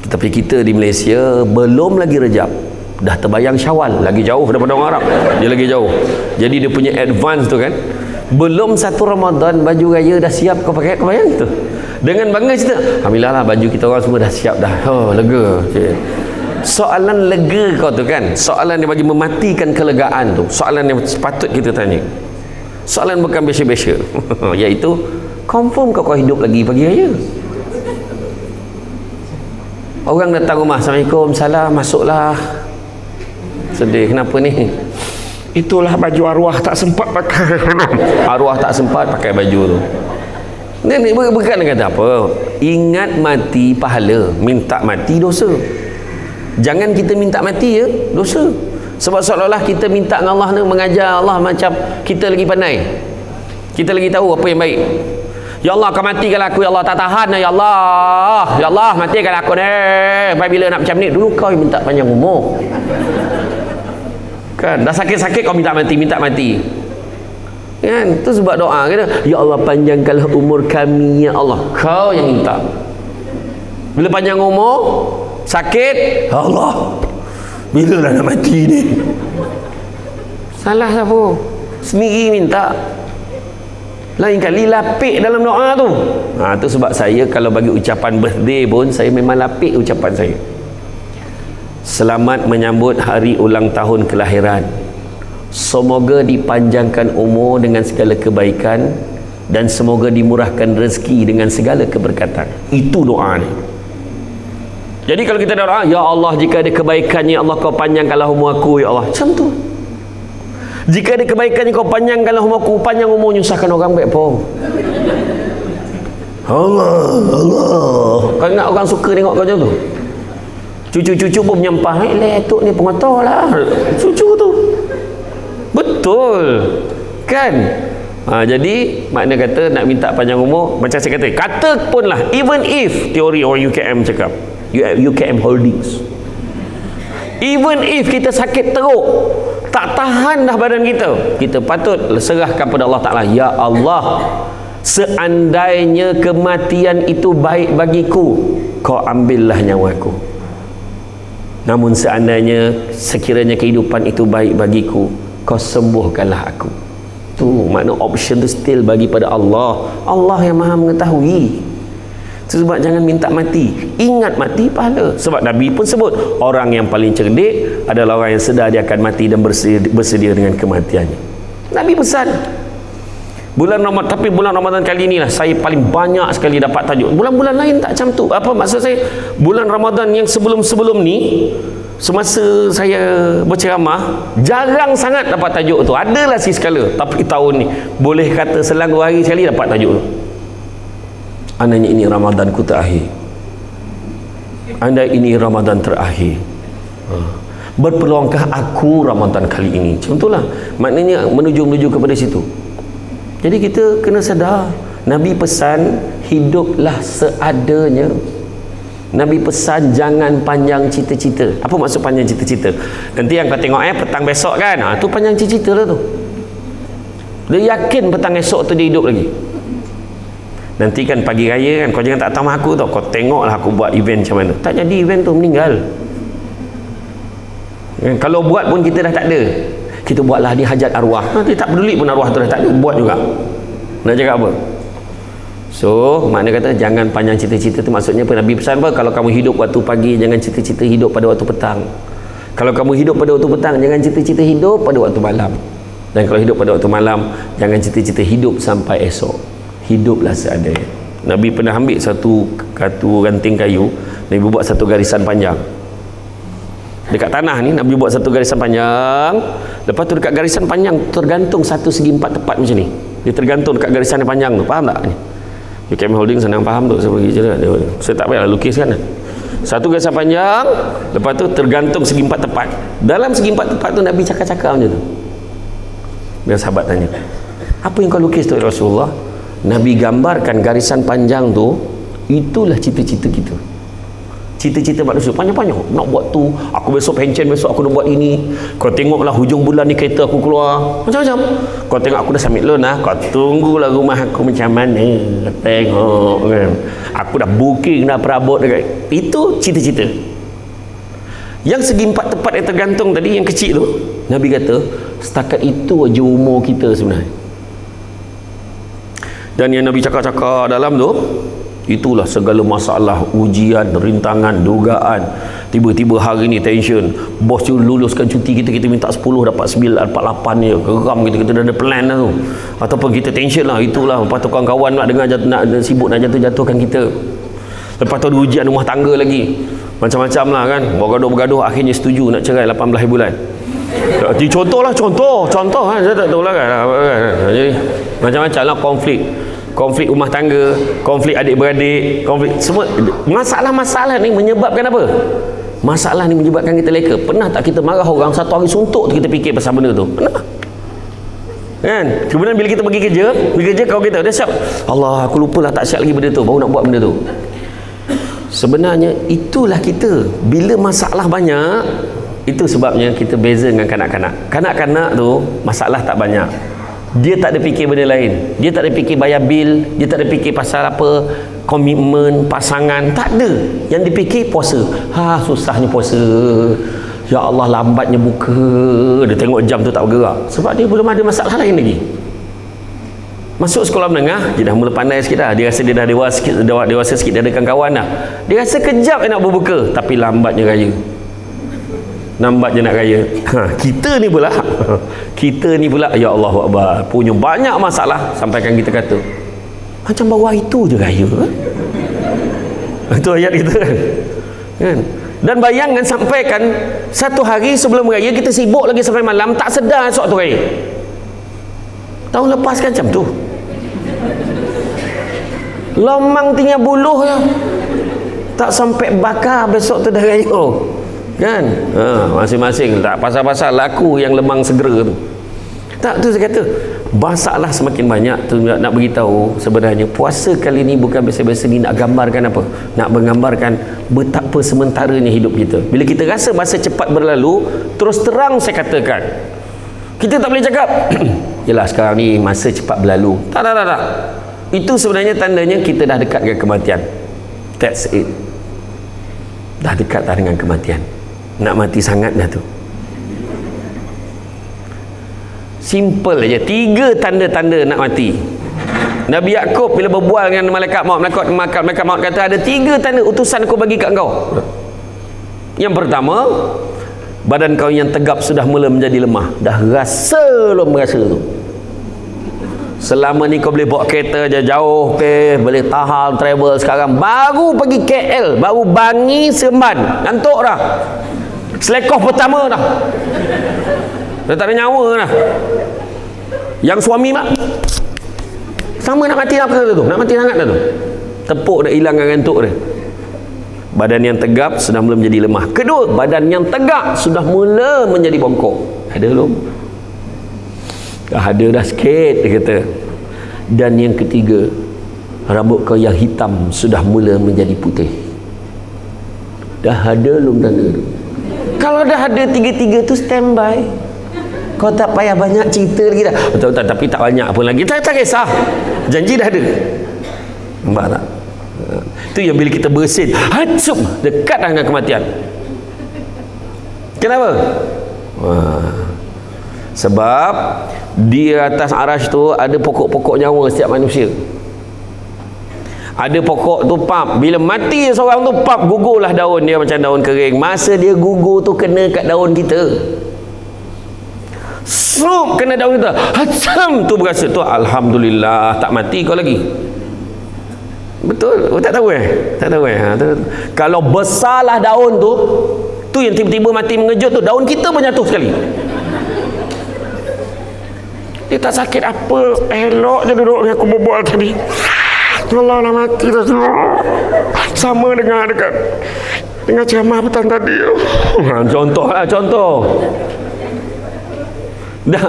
Tetapi kita di Malaysia belum lagi Rejab dah terbayang Syawal, lagi jauh daripada orang Arab. Dia lagi jauh. Jadi dia punya advance tu kan, belum satu Ramadan baju raya dah siap kau pakai, kau bayang tu. Dengan bangga cerita, alhamdulillah lah baju kita orang semua dah siap dah. Oh lega. Soalan lega kau tu kan, soalan yang bagi mematikan kelegaan tu, soalan yang sepatut kita tanya. Soalan bukan biasa-biasa. Iaitu, confirm kau hidup lagi pagi raya? Orang datang rumah, Assalamualaikum, salam, masuklah. Sedih, kenapa ni? Itulah baju arwah tak sempat pakai. Arwah tak sempat pakai baju tu. Ni bukan kata apa. Ingat mati pahala, minta mati dosa. Jangan kita minta mati ya, dosa. Sebab seolah-olah kita minta dengan Allah ni, mengajar Allah macam kita lagi pandai. Kita lagi tahu apa yang baik. Ya Allah, kau matikan aku, ya Allah, tak tahan ya Allah. Ya Allah, matikan aku ni. Sampai bila nak macam ni? Dulu kau yang minta panjang umur. Kan, dah sakit-sakit kau minta mati. Kan, tu sebab doa kita, ya Allah, panjangkanlah umur kami ya Allah. Kau yang minta. Bila panjang umur, sakit, ya Allah, bila dah nak mati ni? Salah siapa? Sendiri minta. Lain kali lapik dalam doa tu. Tu sebab saya kalau bagi ucapan birthday pun, saya memang lapik ucapan saya. Selamat menyambut hari ulang tahun kelahiran. Semoga dipanjangkan umur dengan segala kebaikan dan semoga dimurahkan rezeki dengan segala keberkatan. Itu doa ni. Jadi kalau kita doa, ya Allah, jika ada kebaikannya Allah, kau panjangkanlah umur aku ya Allah. Macam tu. Jika ada kebaikannya kau panjangkanlah umur aku. Panjang umur nyusahkan orang baik apa? Allah. Kau ingat orang suka tengok kau macam tu? Cucu-cucu pun menyampah, letuk ni pengotor lah cucu tu. Betul kan? Jadi makna kata nak minta panjang umur, macam saya kata pun lah, even if teori orang UKM cakap, UKM Holdings, even if kita sakit teruk, tak tahan dah badan kita, kita patut serahkan pada Allah Ta'ala. Ya Allah, seandainya kematian itu baik bagiku, kau ambillah nyawa aku. Namun seandainya sekiranya kehidupan itu baik bagiku, kau sembuhkanlah aku. Tu makna option tu still bagi pada Allah. Allah yang maha mengetahui. Sebab jangan minta mati, ingat mati pahala. Sebab Nabi pun sebut, orang yang paling cerdik adalah orang yang sedar dia akan mati dan bersedia dengan kematiannya. Nabi pesan bulan Ramadan. Tapi bulan Ramadan kali ni lah saya paling banyak sekali dapat tajuk. Bulan-bulan lain tak macam tu. Apa maksud saya? Bulan Ramadan yang sebelum-sebelum ni, semasa saya berceramah, jarang sangat dapat tajuk tu. Adalah sekala, tapi tahun ni boleh kata selang 2 hari sekali dapat tajuk tu. Andainya ini Ramadanku terakhir, andai ini Ramadan terakhir, berpeluangkah aku Ramadan kali ini? Macam itulah maknanya, menuju kepada situ. Jadi kita kena sedar, Nabi pesan hiduplah seadanya. Nabi pesan jangan panjang cita-cita. Apa maksud panjang cita-cita? Nanti yang kau tengok petang besok kan, tu panjang cita-cita lah tu. Dia yakin petang esok tu dia hidup lagi. Nanti kan pagi raya kan, kau jangan tak tahu aku tau, kau tengoklah aku buat event macam mana. Tak jadi event tu, meninggal. Kalau buat pun kita dah tak ada. Kita buatlah ni hajat arwah. Nanti tak peduli pun arwah tu dah tak ada, buat juga. Nak cakap apa? So, makna kata jangan panjang cita-cita tu maksudnya apa? Nabi pesan apa? Kalau kamu hidup waktu pagi, jangan cita-cita hidup pada waktu petang. Kalau kamu hidup pada waktu petang, jangan cita-cita hidup pada waktu malam. Dan kalau hidup pada waktu malam, jangan cita-cita hidup sampai esok. Hiduplah seadanya. Nabi pernah ambil satu ranting kayu, Nabi buat satu garisan panjang. Dekat tanah ni Nabi buat satu garisan panjang. Lepas tu dekat garisan panjang tergantung satu segi 4 tepat macam ni. Dia tergantung dekat garisan yang panjang tu. Faham tak ni? UKM Holding senang faham tu. Saya bagi je lah. Saya tak payah lukis kan. Satu garisan panjang, lepas tu tergantung segi 4 tepat. Dalam segi 4 tepat tu Nabi cakap-cakap macam tu. Biar sahabat tanya, apa yang kau lukis tu Rasulullah? Nabi gambarkan garisan panjang tu, itulah cita-cita kita. Cita-cita manusia panjang-panjang, nak buat tu, aku besok pension, besok aku nak buat ini. Kau tengoklah hujung bulan ni kereta aku keluar macam-macam. Kau tengok aku dah submit loan lah, kau tunggulah rumah aku macam mana, tengok kan, aku dah booking dah perabot dekat. Itu cita-cita. Yang segi 4 tepat yang tergantung tadi, yang kecil tu, Nabi kata setakat itu aja umur kita sebenarnya. Dan yang Nabi cakap-cakap dalam tu, itulah segala masalah, ujian, rintangan, dugaan. Tiba-tiba hari ni tension, bos tu luluskan cuti kita, kita minta 10 dapat 9, dapat 8 je, geram kita dah ada plan dah tu. Ataupun kita tension lah, itulah. Lepas tu kawan-kawan nak dengar nak sibuk nak jatuh-jatuhkan kita. Lepas tu ada ujian rumah tangga lagi, macam-macam lah kan, bergaduh-bergaduh, akhirnya setuju nak cerai 18 bulan. Contoh kan, saya tak tahu lah kan. Jadi macam-macam lah konflik. konflik rumah tangga, konflik adik-beradik, konflik semua. Masalah-masalah ni menyebabkan apa? Masalah ni menyebabkan kita leka. Pernah tak kita marah orang satu hari suntuk tu kita fikir pasal benda tu? Pernah? Kan? Kemudian bila kita pergi kerja kau kita dah siap. Allah, aku lupalah tak siap lagi benda tu, baru nak buat benda tu. Sebenarnya itulah kita. Bila masalah banyak, itu sebabnya kita beza dengan kanak-kanak. Kanak-kanak tu masalah tak banyak. Dia tak ada fikir benda lain. Dia tak ada fikir bayar bil, dia tak ada fikir pasal apa, komitmen, pasangan, tak ada. Yang dipikir puasa. Susahnya puasa. Ya Allah, lambatnya buka. Dia tengok jam tu tak bergerak. Sebab dia belum ada masalah lain lagi. Masuk sekolah menengah, dia dah mula pandai sikit dah. Dia rasa dia dah dewasa sikit, dia ada kawan dah. Dia rasa kejap nak berbuka, tapi lambatnya raya. Lambatnya nak raya. Kita ni pula ya Allah Akbar, punya banyak masalah sampaikan kita kata macam baru itu je raya. Itu ayat kita kan. Dan bayangkan sampaikan satu hari sebelum raya kita sibuk lagi sampai malam, tak sedar esok tu raya. Tahun lepas kan macam tu, lomang tinggal buluh je, tak sampai bakar besok tu dah raya kan. Masing-masing tak pasal-pasal laku yang lemang segera tu. Tak, tu saya kata masalah semakin banyak tu. Nak beritahu sebenarnya puasa kali ni bukan biasa-biasa ni nak gambarkan apa, nak menggambarkan betapa sementaranya hidup kita. Bila kita rasa masa cepat berlalu, terus terang saya katakan, kita tak boleh cakap yelah sekarang ni masa cepat berlalu. Tak. Itu sebenarnya tandanya kita dah dekat dengan kematian. That's it. Dah dekat dah dengan kematian. Nak mati sangat dah tu. Simple aja. 3 tanda-tanda nak mati. Nabi Yaakob bila berbual dengan malaikat maut, malaikat maut kata ada 3 tanda utusan aku bagi kat engkau. Yang pertama, badan kau yang tegap sudah mula menjadi lemah. Dah rasa belum rasa tu. Selama ni kau boleh bawa kereta jauh boleh tahan travel, sekarang baru pergi KL, baru Bangi Seremban, ngantuk dah. Selekoh pertama dah. Dah tak ada nyawa dah. Yang suami mak sama nak mati apa tu? Nak mati sangat dah tu. Tepuk dah hilangkan ngantuk dia. Badan yang tegap sudah mula menjadi lemah. Kedua, badan yang tegak sudah mula menjadi bongkok. Ada belum? Dah ada dah sikit, dia kata. Dan yang ketiga, rambut kau yang hitam sudah mula menjadi putih. Dah ada belum tanda tu? Kalau dah ada 3-3 tu standby. Kau tak payah banyak cerita lagi dah. Betul-betul, tapi tak banyak pun lagi. Tak kisah. Janji dah ada. Nampak tak? Itu yang bila kita bersin, hacum, dekat dah dengan kematian. Kenapa? Sebab di atas arasy tu ada pokok-pokok nyawa setiap manusia. Ada pokok tu pap, bila mati seorang tu pap, gugurlah daun dia macam daun kering. Masa dia gugur tu kena kat daun kita, sup kena daun kita, hacam tu berasa tu, alhamdulillah tak mati kau lagi. Betul? Tak tahu tak tahu kalau besarlah daun tu yang tiba-tiba mati mengejut tu, daun kita pun jatuh sekali. Dia tak sakit apa, elok je duduk dengan aku berbual tadi. Allah nak mati dah semua. Sama dengan dekat dengan ceramah petang tadi. Contoh. Dah,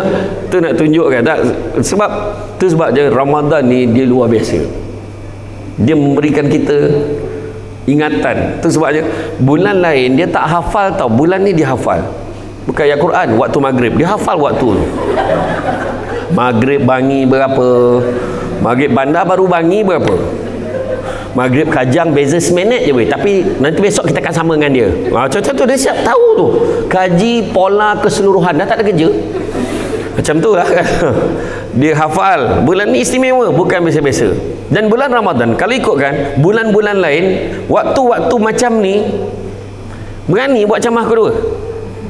tu nak tunjukkan tak? Sebab je Ramadan ni dia luar biasa. Dia memberikan kita ingatan. Tu sebabnya bulan lain dia tak hafal tau, bulan ni dia hafal. Bukan ayat Quran waktu maghrib, dia hafal waktu tu. Maghrib Bangi berapa, maghrib Bandar baru Bangi berapa, maghrib Kajang beza seminit je weh, tapi nanti besok kita akan sama dengan dia. Macam tu dia siap tahu tu, kaji pola keseluruhan, dah tak ada kerja macam tu lah kan. Dia hafal. Bulan ni istimewa, bukan biasa-biasa. Dan bulan Ramadan kalau ikutkan bulan-bulan lain, waktu-waktu macam ni berani buat ceramah kedua?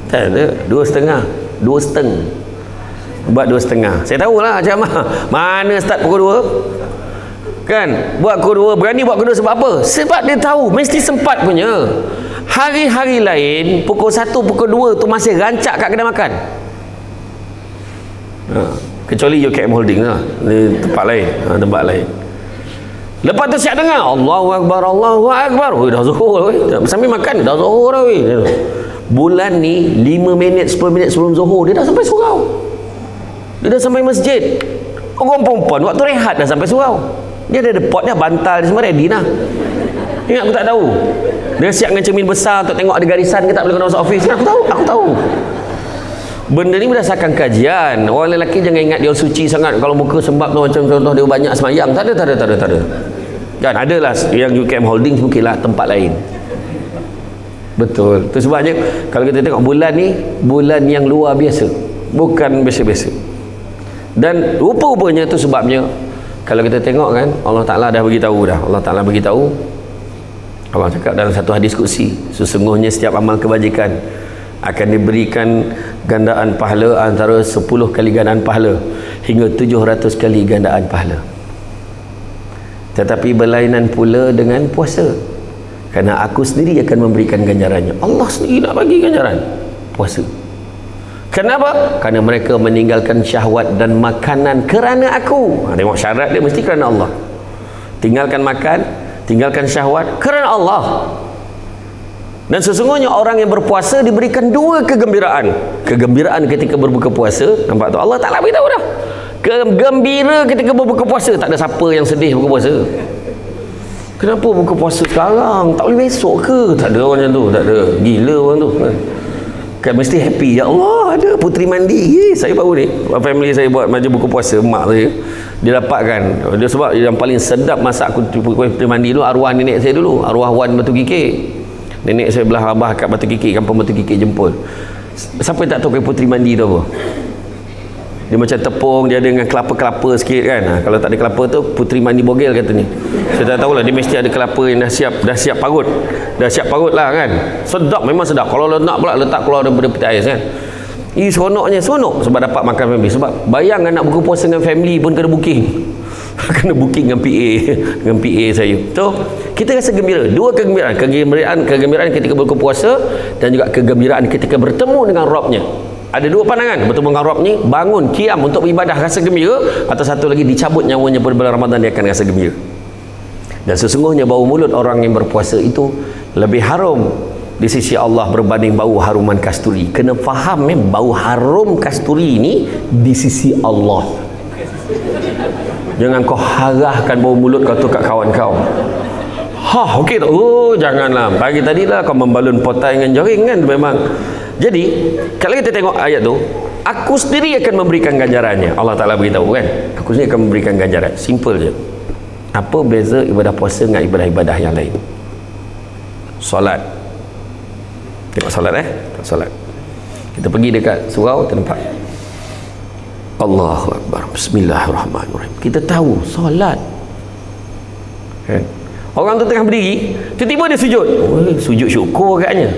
Tak ada. 2.5 buat 2.5. Saya tahulah ceramah mana start pukul 2 kan, buat pukul 2, berani buat pukul 2 sebab apa? Sebab dia tahu mesti sempat punya. Hari-hari lain pukul 1, pukul 2 tu masih rancak kat kedai makan. Kecuali UKM Holding lah, tempat lain. Lepas tu siap dengar Allahu Akbar, Allahu Akbar. Dah zuhur sambil makan dah zuhur dah. Bulan ni 5 minit 10 minit sebelum zuhur dia dah sampai surau. Dia dah sampai masjid. Orang perempuan waktu rehat dah sampai surau. Dia ada pot dah, bantal dia semua ready dah. Ingat aku tak tahu. Dia siap dengan cermin besar untuk tengok ada garisan ke tak boleh kena masuk office. Aku tahu. Benda ni berdasarkan kajian. Orang lelaki jangan ingat dia suci sangat. Kalau muka sembab tu macam contoh dia banyak semayang. Tak ada. Kan adalah yang UKM Holdings mungkinlah tempat lain. Betul. Itu sebabnya kalau kita tengok bulan ni, bulan yang luar biasa, bukan biasa-biasa. Dan rupa-rupanya tu sebabnya kalau kita tengok kan, Allah Ta'ala dah beritahu dah. Allah Ta'ala beritahu, Allah cakap dalam satu hadis kursi, sesungguhnya setiap amal kebajikan akan diberikan gandaan pahala antara 10 kali gandaan pahala hingga 700 kali gandaan pahala. Tetapi berlainan pula dengan puasa, kerana aku sendiri akan memberikan ganjarannya. Allah sendiri nak bagi ganjaran puasa. Kenapa? Kerana mereka meninggalkan syahwat dan makanan kerana aku. Tengok syarat dia mesti kerana Allah. Tinggalkan makan, tinggalkan syahwat kerana Allah. Dan sesungguhnya orang yang berpuasa diberikan 2 kegembiraan. Kegembiraan ketika berbuka puasa. Nampak tu? Allah Ta'ala beritahu dah. Gembira ketika berbuka puasa. Tak ada siapa yang sedih berbuka puasa. Kenapa buka puasa sekarang? Tak boleh besok ke? Tak ada orang macam tu. Tak ada. Gila orang tu. Kan mesti happy. Ya Allah, ada puteri mandi. Saya baru ni, family saya buat majlis buka puasa. Mak saya, dia dapatkan. Dia sebab yang paling sedap masa aku puteri mandi dulu, arwah nenek saya dulu. Arwah Wan Batu Kikik. Nenek saya belah abah kat Batu Kikik, kampung Batu Kikik Jempol. Siapa yang tak tahu puteri mandi tu apa? Dia macam tepung, dia ada dengan kelapa-kelapa sikit kan. Kalau tak ada kelapa tu puteri mandi bogel katanya. Saya tak tahulah, dia mesti ada kelapa yang dah siap parut. Dah siap parut lah kan. Sedap, memang sedap. Kalau nak pula letak keluar daripada peti ais kan. Seronok sebab dapat makan family. Sebab bayang nak buka puasa dengan family pun kena booking. Kena booking dengan PA saya. Tu kita rasa gembira. 2 kegembiraan, kegembiraan ketika berbuka puasa dan juga kegembiraan ketika bertemu dengan Rabbnya. Ada 2 pandangan, bertemu dengan Rabb ni, bangun qiyam untuk beribadah rasa gembira, atau satu lagi dicabut nyawanya pada bulan Ramadan dia akan rasa gembira. Dan sesungguhnya bau mulut orang yang berpuasa itu lebih harum di sisi Allah berbanding bau haruman kasturi. Kena faham bau harum kasturi ni di sisi Allah. Jangan kau harahkan bau mulut kau tu kat kawan kau. Okey tak? Janganlah. Pagi tadi lah kau membalun potai dengan jaring kan. Memang. Jadi, kalau kita tengok ayat tu, aku sendiri akan memberikan ganjarannya. Allah Ta'ala beritahu kan. Aku sendiri akan memberikan ganjaran. Simple je. Apa beza ibadah puasa dengan ibadah-ibadah yang lain? Solat. Tengok solat solat. Kita pergi dekat surau, kita nampak Allahu Akbar, Bismillahirrahmanirrahim. Kita tahu solat kan? Orang tu tengah berdiri, tiba-tiba dia sujud. Sujud syukur agaknya.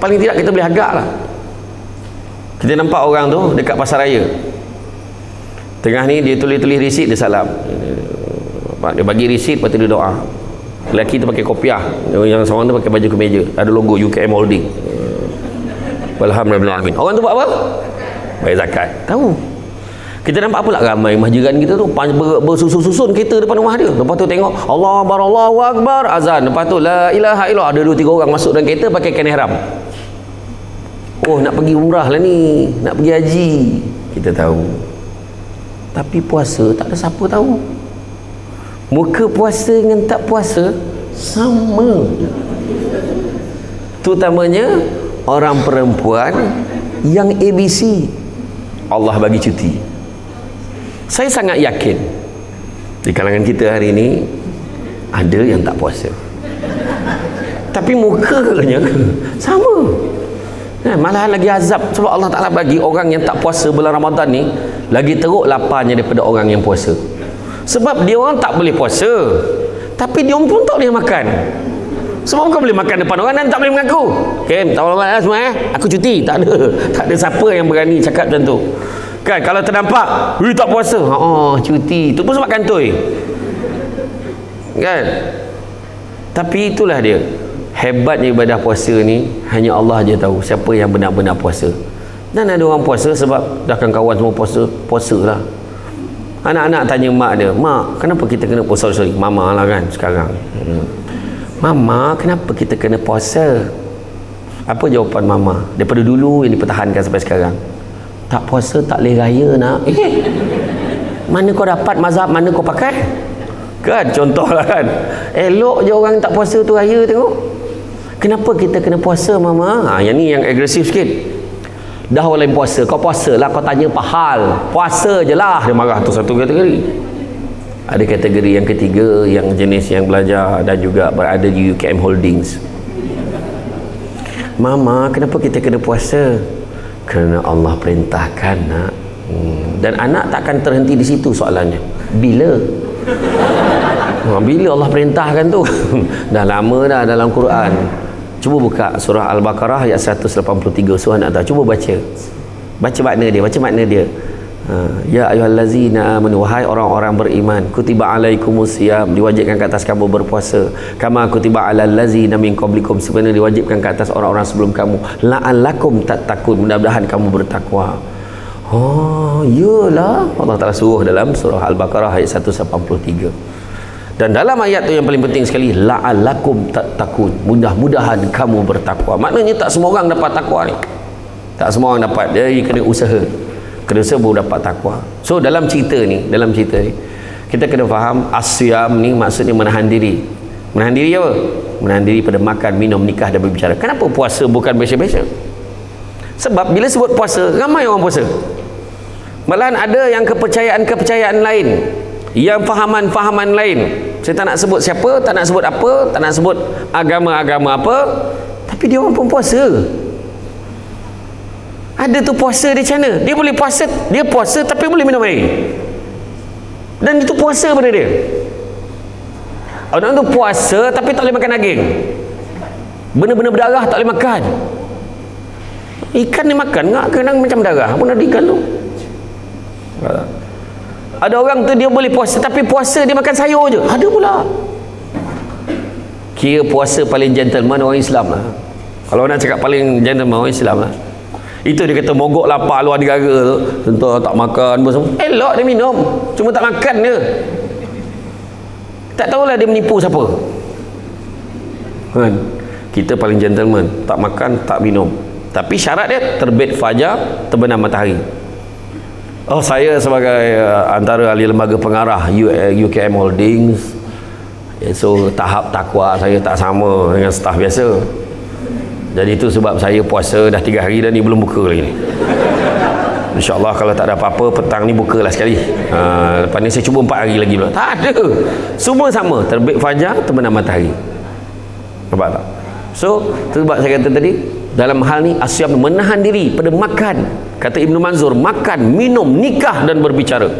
Paling tidak kita boleh agak lah. Kita nampak orang tu dekat pasar raya. Tengah ni dia tulis-tulis resit, dia salam. Dia bagi resit, lepas tu dia doa. Lelaki tu pakai kopiah, yang seorang tu pakai baju kemeja, ada logo UKM Holding. Alhamdulillah. Orang tu buat apa? Bayar zakat. Tahu. Kita nampak pula ramai masjidan kita tu bersusun-susun kereta depan rumah dia. Lepas tu tengok Allahu Akbar, Allahu Akbar, azan. Lepas tu la ilaha illallah, ada 2-3 orang masuk dalam kereta pakai kain ihram. Nak pergi umrah lah ni, nak pergi haji. Kita tahu. Tapi puasa tak ada siapa tahu. Muka puasa dengan tak puasa sama. Terutamanya orang perempuan yang ABC. Allah bagi cuti. Saya sangat yakin di kalangan kita hari ini ada yang tak puasa, tapi mukanya sama. Malahan lagi azab sebab Allah Ta'ala bagi orang yang tak puasa bulan Ramadan ni lagi teruk laparnya daripada orang yang puasa. Sebab dia orang tak boleh puasa, tapi dia pun tak boleh makan. Sebab kau boleh makan depan orang dan tak boleh mengaku. Tolong semua aku cuti. Tak ada siapa yang berani cakap macam tu. Kan kalau ternampak, tak puasa. Cuti. Itu pun sebab kantoi. Kan? Tapi itulah dia. Hebatnya ibadah puasa ni hanya Allah je tahu siapa yang benar-benar puasa. Dan ada orang puasa sebab dah kawan semua puasa lah. Anak-anak tanya mak dia, mak kenapa kita kena puasa? Sorry, mama lah kan sekarang. Mama kenapa kita kena puasa? Apa jawapan mama daripada dulu yang dipertahankan sampai sekarang? Tak puasa tak boleh raya nak. Mana kau dapat mazhab, mana kau pakai? Kan contohlah kan, elok je orang tak puasa tu raya tengok. Kenapa kita kena puasa mama? Yang ni yang agresif sikit. Dah orang lain puasa, kau puasa lah, kau tanya apa hal? Puasa je lah. Dia marah tu satu kategori. Ada kategori yang ketiga, yang jenis yang belajar dan juga berada di UKM Holdings. Mama kenapa kita kena puasa? Kerana Allah perintahkan nak. Dan anak takkan terhenti di situ soalannya. Bila? Bila Allah perintahkan tu? Dah lama dah dalam Quran. Cuba buka surah Al-Baqarah ayat 183. Surah nak tahu, cuba baca. Baca makna dia, baca makna dia. Ya ayyuhallazina amanu, wahai orang-orang beriman, kutiba alaikumusiyam, diwajibkan ke atas kamu berpuasa, kama kutiba alal ladzina min qablikum, sebenarnya diwajibkan ke atas orang-orang sebelum kamu, la'allakum tattaqun, mudah-mudahan kamu bertakwa. Oh, iyalah, Allah Taala suruh dalam surah Al-Baqarah ayat 183. Dan dalam ayat tu yang paling penting sekali, la'allakum tattaqun, mudah-mudahan kamu bertakwa. Maknanya tak semua orang dapat takwa ni. Tak semua orang dapat, dia kena usaha. Kena usaha baru dapat takwa. So dalam cerita ni, kita kena faham asyam ni maksudnya menahan diri. Menahan diri apa? Menahan diri pada makan, minum, nikah dan berbicara. Kenapa puasa bukan biasa-biasa? Sebab bila sebut puasa, ramai orang puasa. Malahan ada yang kepercayaan-kepercayaan lain, yang fahaman-fahaman lain. Saya tak nak sebut siapa, tak nak sebut apa, tak nak sebut agama-agama apa, tapi dia orang pun puasa. Ada tu puasa dia macam mana? Dia boleh puasa, dia puasa tapi boleh minum air. Dan itu puasa pada dia. Orang tu puasa tapi tak boleh makan daging. Benda-benda berdarah tak boleh makan. Ikan dia makan, ngak kadang macam darah pun ada ikan tu. Ada orang tu dia boleh puasa tapi puasa dia makan sayur je. Ada pula. Kira puasa paling gentleman orang Islam lah. Kalau nak cakap paling gentleman orang Islam lah. Itu dia kata mogok lapar luar negara tu, tentu tak makan apa semua. Elok dia minum, cuma tak makan dia. Tak tahulah dia menipu siapa. Kan? Kita paling gentleman, tak makan, tak minum. Tapi syarat dia terbit fajar, terbenam matahari. Oh, saya sebagai antara ahli lembaga pengarah UKM Holdings, so tahap takwa saya tak sama dengan staf biasa. Jadi itu sebab saya puasa dah 3 hari dan ni belum buka lagi ni. InsyaAllah kalau tak ada apa-apa, petang ni bukalah sekali. Lepas ni saya cuba 4 hari lagi pula. Tak ada, semua sama, terbit fajar, terbenam matahari. Nampak tak? So sebab saya kata tadi, dalam hal ni asyam menahan diri pada makan. Kata Ibnu Manzur, makan, minum, nikah dan berbicara.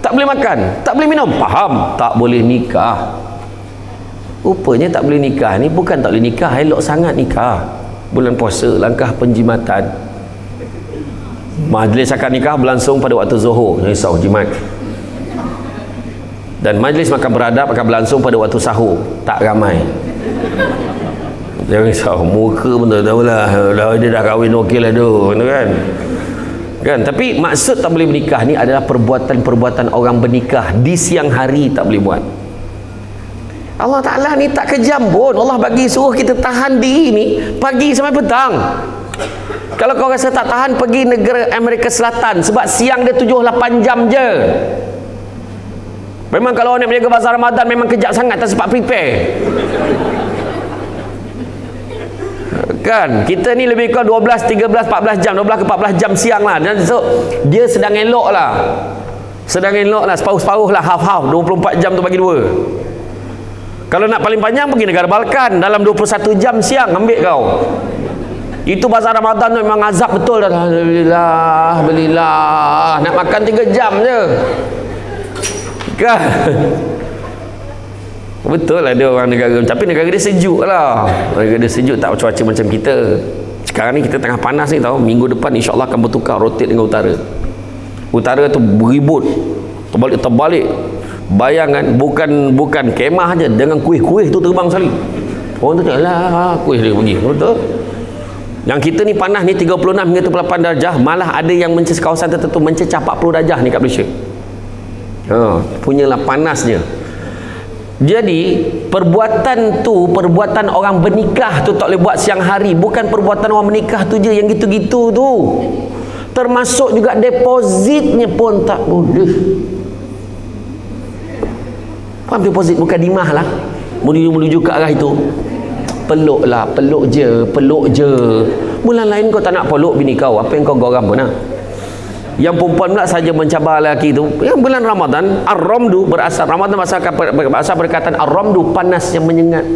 Tak boleh makan, tak boleh minum, faham? Tak boleh nikah. Rupanya tak boleh nikah ni bukan tak boleh nikah, elok sangat nikah. Bulan puasa, langkah penjimatan. Majlis akad nikah berlangsung pada waktu zuhur, risau jimat. Dan majlis makan beradab akan berlangsung pada waktu sahur, tak ramai. Jangan risau, muka pun tak tahulah, dia dah kahwin okey lah tu, kan? Tapi maksud tak boleh menikah ni adalah perbuatan-perbuatan orang bernikah di siang hari tak boleh buat. Allah Ta'ala ni tak kejam pun. Allah bagi suruh kita tahan diri ni pagi sampai petang. Kalau kau rasa tak tahan, pergi negara Amerika Selatan, sebab siang dia 7-8 jam je. Memang kalau orang nak menjaga bazar Ramadan memang kejap sangat, tak sempat prepare. Kan kita ni lebih kurang 12, 13, 14 jam, 12 ke 14 jam siang lah. Dan so dia sedang elok lah, separuh-separuh lah, half-half, 24 jam tu bagi 2. Kalau nak paling panjang pergi negara Balkan, dalam 21 jam siang ambil kau. Itu bazar Ramadan tu memang azab betul. Alhamdulillah, nak makan 3 jam je kan. Betul lah dia orang negara, tapi negara dia sejuk lah. Negara dia sejuk, tak cuaca macam kita. Sekarang ni kita tengah panas ni tau. Minggu depan insyaAllah akan bertukar, rotate dengan utara. Utara tu beribut, terbalik. Bayangan bukan kemah je, dengan kuih-kuih tu terbang sekali. Orang tu cakap lah kuih dia pergi. Betul. Yang kita ni panas ni 36 hingga 38 darjah, malah ada yang kawasan tertentu mencecah 40 darjah ni kat Malaysia. punyalah panasnya. Jadi perbuatan orang bernikah tu tak boleh buat siang hari. Bukan perbuatan orang menikah tu je yang gitu-gitu tu, termasuk juga depositnya pun tak boleh. Faham? Deposit bukan dimah lah, menuju ke arah itu. Peluk lah, peluk je. Bulan lain kau tak nak peluk bini kau, apa yang kau geram pun lah. Yang perempuan pula saja mencabar lelaki itu. Yang bulan Ramadan, ar-ramdu berasal, Ramadan berasal perkataan ar-ramdu, panas yang menyengat.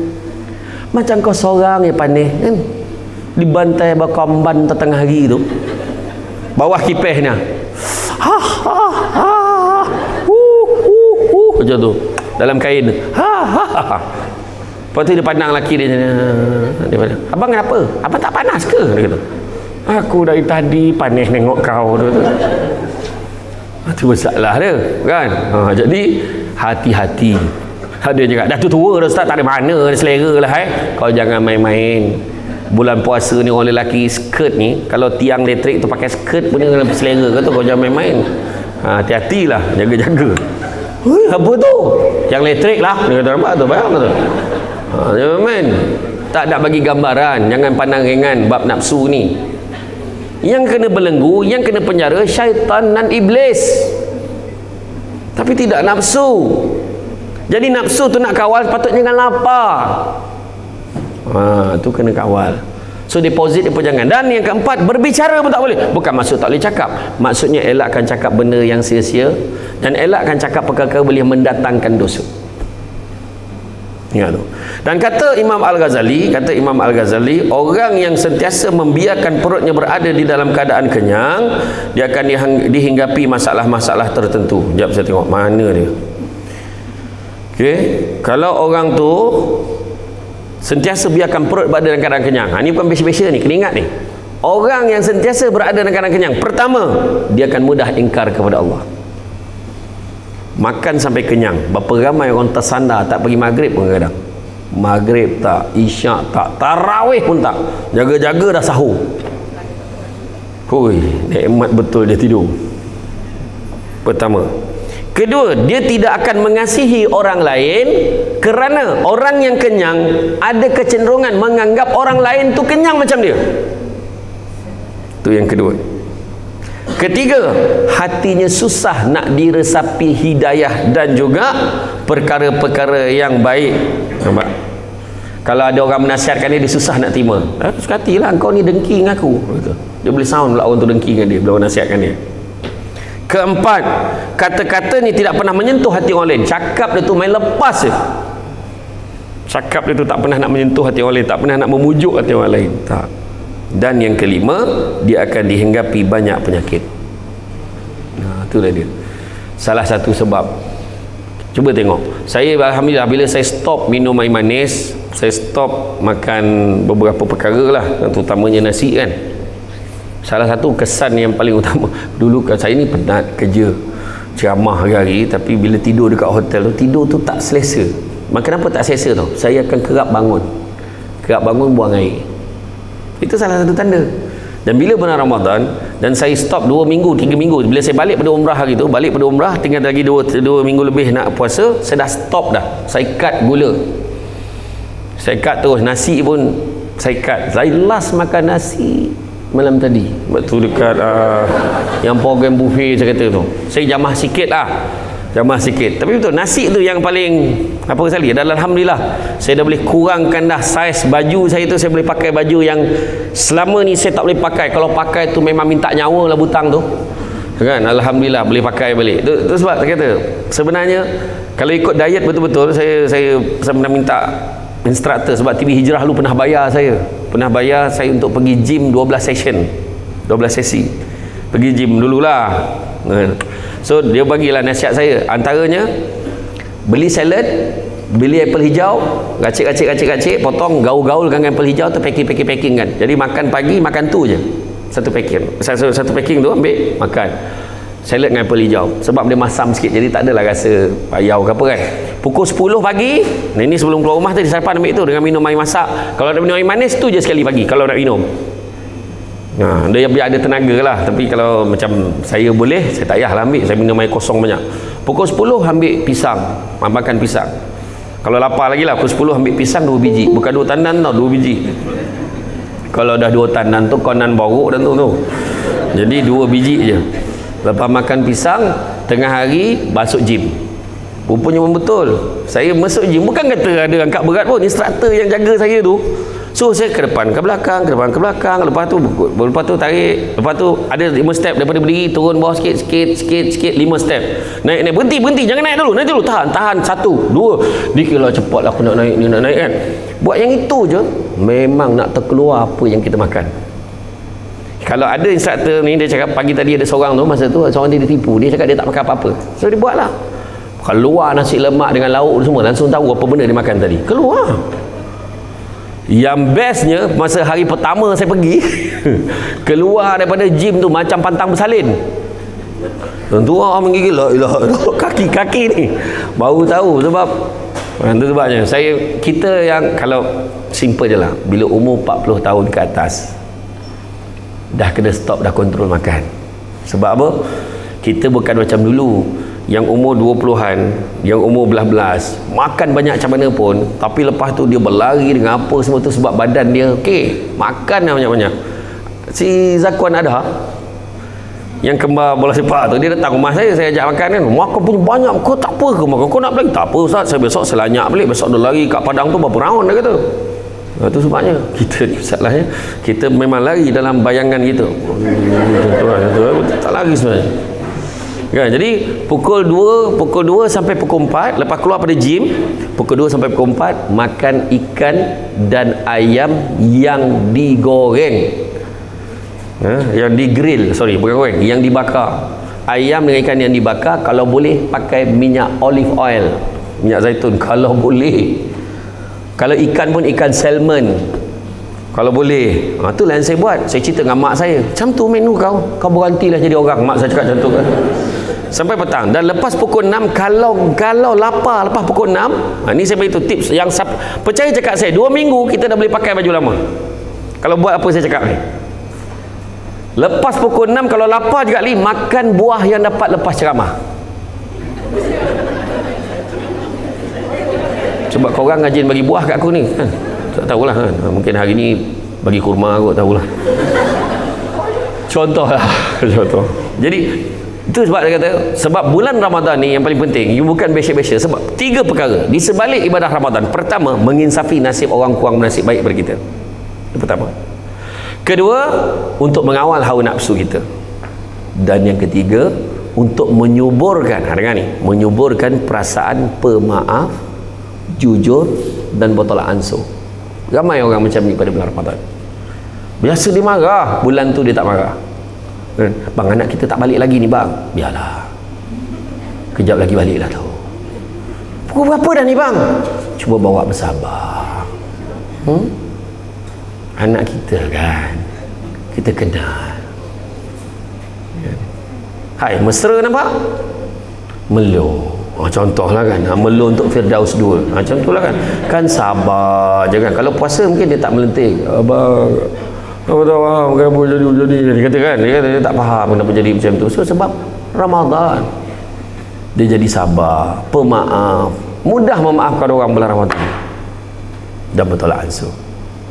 Macam kau seorang yang panis kan, dibantai berkamban tengah hari tu, bawah kipehnya, macam tu, dalam kain, lepas tu dia pandang lelaki dia pandang, abang kenapa? Abang tak panas ke? Dia kata, aku dari tadi panis nengok kau tu. Itu masalah dia kan. Jadi hati-hati. Dia cakap dah tua dah Ustaz, tak ada mana, ada selera lah. Kau jangan main-main. Bulan puasa ni orang lelaki skirt ni, kalau tiang elektrik tu pakai skirt pun dengan selera kata kau jangan main-main. Hati-hatilah, jaga-jaga. Apa tu? Tiang elektrik lah. Dia kata nampak tu, bayang tu. Jangan main. Tak nak bagi gambaran, jangan pandang ringan bab nafsu ni. Yang kena belenggu, yang kena penjara syaitan dan iblis, tapi tidak nafsu. Jadi nafsu tu nak kawal, patutnya jangan lapar. Tu kena kawal. So deposit dia pun jangan. Dan yang keempat, berbicara pun tak boleh. Bukan maksud tak boleh cakap, maksudnya elakkan cakap benda yang sia-sia, dan elakkan cakap perkara boleh mendatangkan dosa. Ya, tu. Dan kata Imam Al-Ghazali, orang yang sentiasa membiarkan perutnya berada di dalam keadaan kenyang, dia akan dihinggapi masalah-masalah tertentu. Sekejap saya tengok mana dia. Okey, kalau orang tu sentiasa biarkan perut berada dalam keadaan kenyang, ini bukan biasa-biasa ni, kena ingat ni. Orang yang sentiasa berada dalam keadaan kenyang, pertama, dia akan mudah ingkar kepada Allah. Makan sampai kenyang. Berapa ramai orang tersandar tak pergi maghrib pun kadang. Maghrib tak, isyak tak, tarawih pun tak, jaga-jaga dah sahur. Hui, nikmat betul dia tidur. Pertama. Kedua, dia tidak akan mengasihi orang lain kerana orang yang kenyang ada kecenderungan menganggap orang lain tu kenyang macam dia. Itu yang kedua. Ketiga, hatinya susah nak diresapi hidayah dan juga perkara-perkara yang baik. Nampak? Kalau ada orang menasihatkan dia, dia susah nak terima. Suka hatilah, kau ni dengki dengan aku. Dia boleh sound pula orang tu dengki dengan dia bila orang nasihatkan dia. Keempat, kata-kata ni tidak pernah menyentuh hati orang lain. Cakap dia tu main lepas je. Cakap dia tu tak pernah nak menyentuh hati orang lain, tak pernah nak memujuk hati orang lain. Tak. Dan yang kelima, dia akan dihinggapi banyak penyakit. Itulah dia. Salah satu sebab. Cuba tengok. Saya alhamdulillah bila saya stop minum air manis, saya stop makan beberapa perkara lah, terutamanya nasi kan. Salah satu kesan yang paling utama, dulu kan saya ni penat kerja, ceramah hari-hari, tapi bila tidur dekat hotel tu, tidur tu tak selesa. Kenapa tak selesa tau? Saya akan kerap bangun buang air. Itu salah satu tanda. Dan bila bulan Ramadan dan saya stop 2 minggu, 3 minggu, bila saya balik pada umrah hari tu, tinggal lagi 2 minggu lebih nak puasa, saya dah stop dah. Saya cut gula, saya cut terus. Nasi pun saya cut. Saya last makan nasi malam tadi waktu dekat yang program buffet saya kata tu, saya jamah sikit lah, tapi betul nasi tu yang paling apa sekali. Dan alhamdulillah saya dah boleh kurangkan dah saiz baju saya tu. Saya boleh pakai baju yang selama ni saya tak boleh pakai. Kalau pakai tu memang minta nyawa lah butang tu kan. Alhamdulillah boleh pakai balik. Itu sebab saya kata sebenarnya kalau ikut diet betul-betul, saya pernah minta instruktor, sebab TV Hijrah lu pernah bayar saya untuk pergi gym 12 sesi pergi gym dululah. So dia bagilah nasihat saya, antaranya beli salad, beli apple hijau, racik, potong, gaul-gaulkan dengan apple hijau tu, packing kan. Jadi makan pagi makan tu je, satu packing tu ambil makan salad dengan apple hijau, sebab dia masam sikit, jadi tak adalah rasa payau ke apa kan. Pukul 10 pagi, nah ini sebelum keluar rumah tadi sarapan ambil tu dengan minum air masak. Kalau nak minum air manis tu je sekali pagi kalau nak minum. Dia biar ada tenaga lah. Tapi kalau macam saya boleh, saya tak payahlah ambil, saya minum air kosong banyak. Pukul 10 ambil pisang, makan pisang. Kalau lapar lagi lah, pukul 10 ambil pisang 2 biji, bukan 2 tandan tau, 2 biji. Kalau dah 2 tandan tu konan borok dan tu. Jadi 2 biji je. Lepas makan pisang, tengah hari masuk gym. Rupanya betul. Saya masuk gym bukan kata ada angkat berat pun, instruktor yang jaga saya tu. So saya ke depan ke belakang, ke depan ke belakang, lepas tu tarik, lepas tu ada 5 step daripada berdiri turun bawah sikit 5 step. Naik berhenti, jangan naik dulu, tahan 1 2. Dikira cepatlah aku nak naik kan. Buat yang itu je memang nak terkeluar apa yang kita makan. Kalau ada instruktor ni, dia cakap pagi tadi ada seorang tu, masa tu seorang dia ditipu, dia cakap dia tak makan apa-apa. So dia buatlah. Keluar nasi lemak dengan lauk semua, langsung tahu apa benda dia makan tadi. Keluar. Yang bestnya masa hari pertama saya pergi keluar daripada gym tu macam pantang bersalin. Tentu orang menggigil kaki ni. Baru tahu sebab itu sebabnya kita yang kalau simple je lah, bila umur 40 tahun ke atas dah kena stop, dah kontrol makan. Sebab apa? Kita bukan macam dulu yang umur 20-an, yang umur belas-belas, makan banyak macam mana pun, tapi lepas tu dia berlari dengan apa semua tu sebab badan dia okey, makan banyak-banyak. Si Zakuan ada yang kembar bola sepak tu, dia datang rumah saya ajak makan kan, makan punya banyak, kau tak apa ke makan, kau nak balik? Tak apa Ustaz, saya besok selanyak balik, besok dia lari kat padang tu berapa round dia kata. Itu sebabnya kita ni masalahnya, kita memang lari dalam bayangan kita. Tak lari sebenarnya kan. Jadi pukul 2 sampai pukul 4, lepas keluar pada gym, pukul 2 sampai pukul 4 makan ikan dan ayam yang digoreng, yang digrill, bukan goreng, yang dibakar. Ayam dengan ikan yang dibakar, kalau boleh pakai minyak olive oil, minyak zaitun kalau boleh. Kalau ikan pun ikan salmon kalau boleh. Tu lah yang saya buat. Saya cerita dengan mak saya, macam tu menu kau berhentilah jadi orang. Mak saya cakap macam tu kan. Sampai petang. Dan lepas pukul 6, kalau lapar lepas pukul 6, ni saya beritahu tips yang percaya cakap saya, 2 minggu kita dah boleh pakai baju lama kalau buat apa saya cakap ni. Lepas pukul 6 kalau lapar juga makan buah yang dapat lepas ceramah. Sebab korang rajin bagi buah kat aku ni kan? Tak tahulah kan? Mungkin hari ni bagi kurma aku, tahulah. Contoh. Jadi itu sebab saya kata, sebab bulan Ramadan ni yang paling penting, you bukan biasa-biasa. Sebab 3 perkara di sebalik ibadah Ramadan. Pertama, menginsafi nasib orang kurang nasib baik daripada kita. Itu pertama. Kedua, untuk mengawal hawa nafsu kita. Dan yang ketiga, untuk menyuburkan, dengar ni, menyuburkan perasaan pemaaf, jujur dan bertolak ansur. Ramai orang macam ni pada bulan Ramadan. Biasa dia marah, bulan tu dia tak marah. Bang, anak kita tak balik lagi ni bang. Biarlah, kejap lagi balik lah tau. Pukul berapa dah ni bang? Cuba bawa bersabar. Anak kita kan, kita kenal. Hai, mesra nampak? Melo. Contohlah kan, melo untuk Firdaus 2. Macam tu lah kan. Kan sabar je kan. Kalau puasa mungkin dia tak melentik. Abang, apa tahu kenapa jadi. Dia kata kan, dia tak faham kenapa jadi macam tu. So sebab Ramadan, dia jadi sabar, pemaaf, mudah memaafkan orang bulan Ramadan, dan bertolak ansur.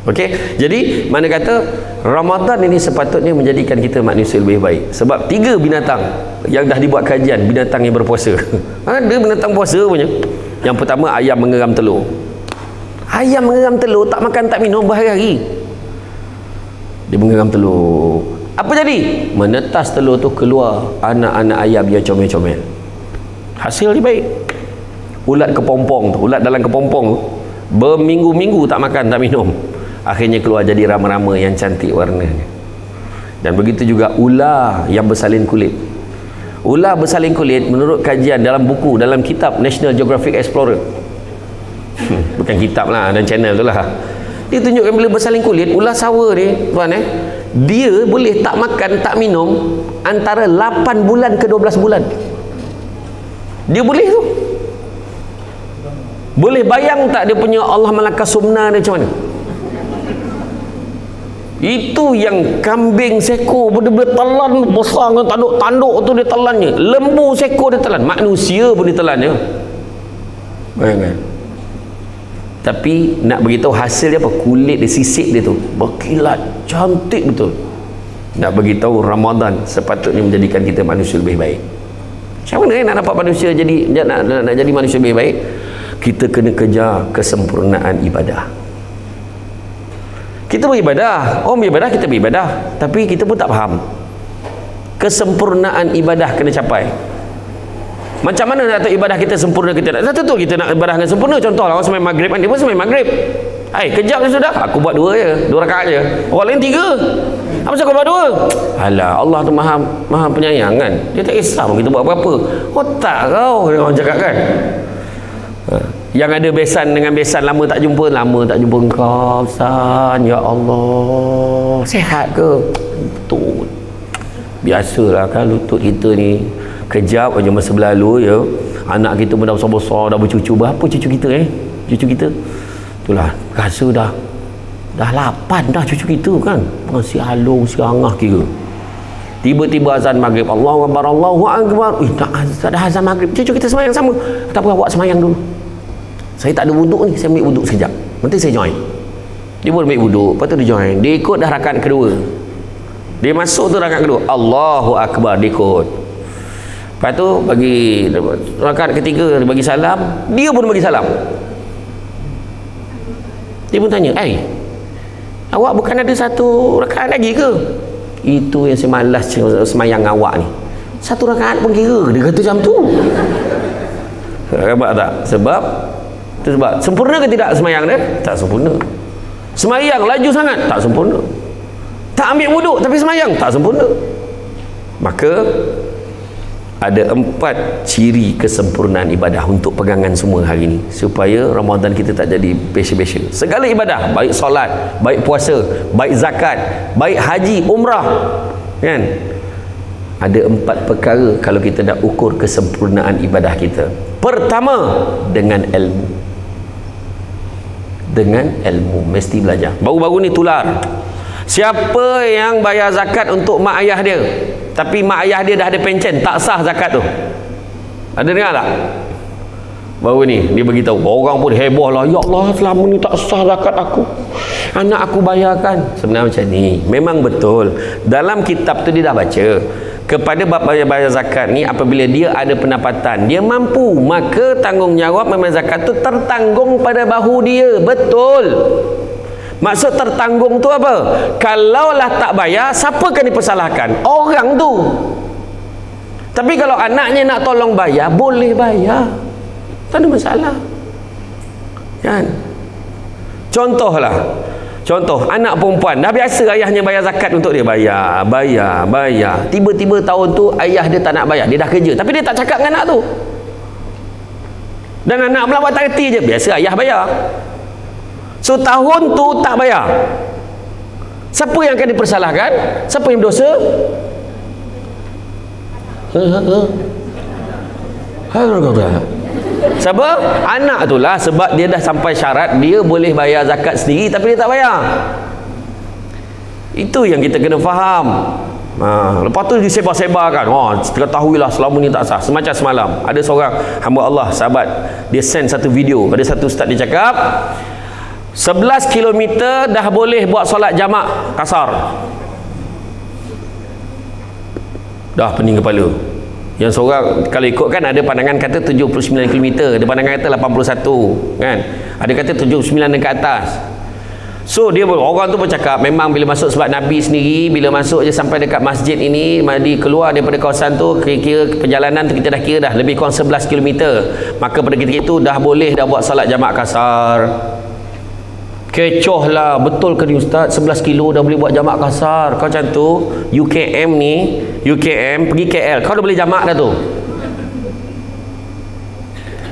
Okey, jadi mana kata Ramadan ini sepatutnya menjadikan kita manusia lebih baik. Sebab 3 binatang yang dah dibuat kajian, binatang yang berpuasa. Ada binatang puasa punya. Yang pertama, ayam mengeram telur. Ayam mengeram telur, tak makan tak minum berhari-hari. Dia mengeram telur. Apa jadi? Menetas telur tu keluar anak-anak ayam yang comel-comel. Hasil dia baik. Ulat kepompong tu, ulat dalam kepompong tu, berminggu-minggu tak makan tak minum, akhirnya keluar jadi rama-rama yang cantik warnanya. Dan begitu juga ular yang bersalin kulit. Ular bersalin kulit menurut kajian dalam buku, dalam kitab National Geographic Explorer, bukan kitab lah, dan channel tu lah, dia tunjukkan bila bersalin kulit, ular sawa ni tuan, dia boleh tak makan tak minum antara 8 bulan ke 12 bulan. Dia boleh tu. Boleh bayang tak dia punya Allah Malaka Sumna dia macam mana? Itu yang kambing seko benar-benar telan besar dengan tanduk-tanduk tu dia telannya. Lembu seko dia telan. Manusia pun dia telannya. Bayangkan. Tapi nak beritahu hasil dia apa? Kulit dia, sisik dia tu berkilat cantik betul. Nak beritahu Ramadan sepatutnya menjadikan kita manusia lebih baik. Macam mana nak dapat manusia jadi nak jadi manusia lebih baik? Kita kena kejar kesempurnaan ibadah. Kita beribadah, orang beribadah, kita beribadah, tapi kita pun tak faham kesempurnaan ibadah kena capai. Macam mana nak tahu ibadah kita sempurna kita tak tahu kita nak ibadah dengan sempurna. Contohlah orang sembahyang maghrib kan, dia pun sembahyang maghrib. Kejap je sudah, aku buat 2 je, 2 rakaat je. Orang lain 3. Apa sebab kau buat 2? Alah, Allah tu maha penyayang kan. Dia tak kisah pun kita buat apa-apa. Otak kau, orang cakap kan. Yang ada besan dengan besan lama tak jumpa engkau San, ya Allah, sihat ke? Betul. Biasalah kan lutut kita ni kejap aja masa berlalu ya. Anak kita pun dah besar-besar, dah bercucu. Berapa cucu kita cucu kita? Itulah, rasa dah 8 dah cucu kita kan. Masih halung, si angah kira. Tiba-tiba azan maghrib, Allahu Akbar, Allahu Akbar. Dah azan maghrib, cucu kita semayang sama. Tak apa, awak semayang dulu. Saya tak ada wuduk ni, saya ambil wuduk sekejap. Nanti saya join. Dia pun ambil wuduk, lepas tu dia join. Dia ikut dah rakaat kedua. Dia masuk tu rakaat kedua, Allahu Akbar, dia ikut. Lepas tu bagi rakaat ketiga, dia bagi salam. Dia pun bagi salam. Dia pun tanya, awak bukan ada 1 rakaat lagi ke? Itu yang saya malas semayang awak ni. 1 rakaat pun kira. Dia kata macam tu. Nampak tak? Sebab sempurna ke tidak semayang dia? Tak sempurna. Semayang laju sangat? Tak sempurna. Tak ambil wuduk tapi semayang? Tak sempurna. Maka ada 4 ciri kesempurnaan ibadah untuk pegangan semua hari ini, supaya Ramadan kita tak jadi besya-besya. Segala ibadah, baik solat, baik puasa, baik zakat, baik haji, umrah, kan? Ada 4 perkara kalau kita nak ukur kesempurnaan ibadah kita. Pertama, dengan ilmu. Dengan ilmu, mesti belajar. Baru-baru ni tular, siapa yang bayar zakat untuk mak ayah dia, tapi mak ayah dia dah ada pencen, tak sah zakat tu? Ada dengar tak? Baru ni dia beritahu, orang pun heboh lah, ya Allah, selama ni tak sah zakat aku, anak aku bayarkan. Sebenarnya macam ni, memang betul dalam kitab tu dia dah baca, kepada bab bayar zakat ni, apabila dia ada pendapatan, dia mampu, maka tanggungjawab membayar zakat tu tertanggung pada bahu dia. Betul. Maksud tertanggung tu apa? Kalaulah tak bayar, siapa akan dipersalahkan? Orang tu. Tapi kalau anaknya nak tolong bayar, boleh bayar, tak ada masalah, kan? Contoh anak perempuan dah biasa ayahnya bayar zakat untuk dia, bayar. Tiba-tiba tahun tu ayah dia tak nak bayar, dia dah kerja tapi dia tak cakap dengan anak tu, dan anak pula buat tak reti je, biasa ayah bayar. So tahun tu tak bayar, siapa yang akan dipersalahkan? Siapa yang berdosa? Siapa? Anak tu lah, sebab dia dah sampai syarat dia boleh bayar zakat sendiri tapi dia tak bayar. Itu yang kita kena faham. Lepas tu disebar-sebarkan, ketahuilah selama ni tak sah. Semacam semalam ada seorang hamba Allah, sahabat, dia send satu video. Ada satu ustaz dia cakap 11 km dah boleh buat solat jamak kasar. Dah pening kepala. Yang seorang kalau ikutkan ada pandangan kata 79 km, ada pandangan kata 81, kan? Ada kata 79 dan ke atas. So dia orang tu bercakap memang bila masuk, sebab Nabi sendiri bila masuk je sampai dekat masjid ini, Nabi keluar daripada kawasan tu, kira-kira perjalanan tu kita dah kira dah lebih kurang 11 km. Maka pada ketika itu dah boleh dah buat salat jamak kasar. Kecoh lah, betul ke ni ustaz, 11 kilo dah boleh buat jamak kasar? Kau macam tu, UKM pergi KL, kau dah boleh jamak dah tu.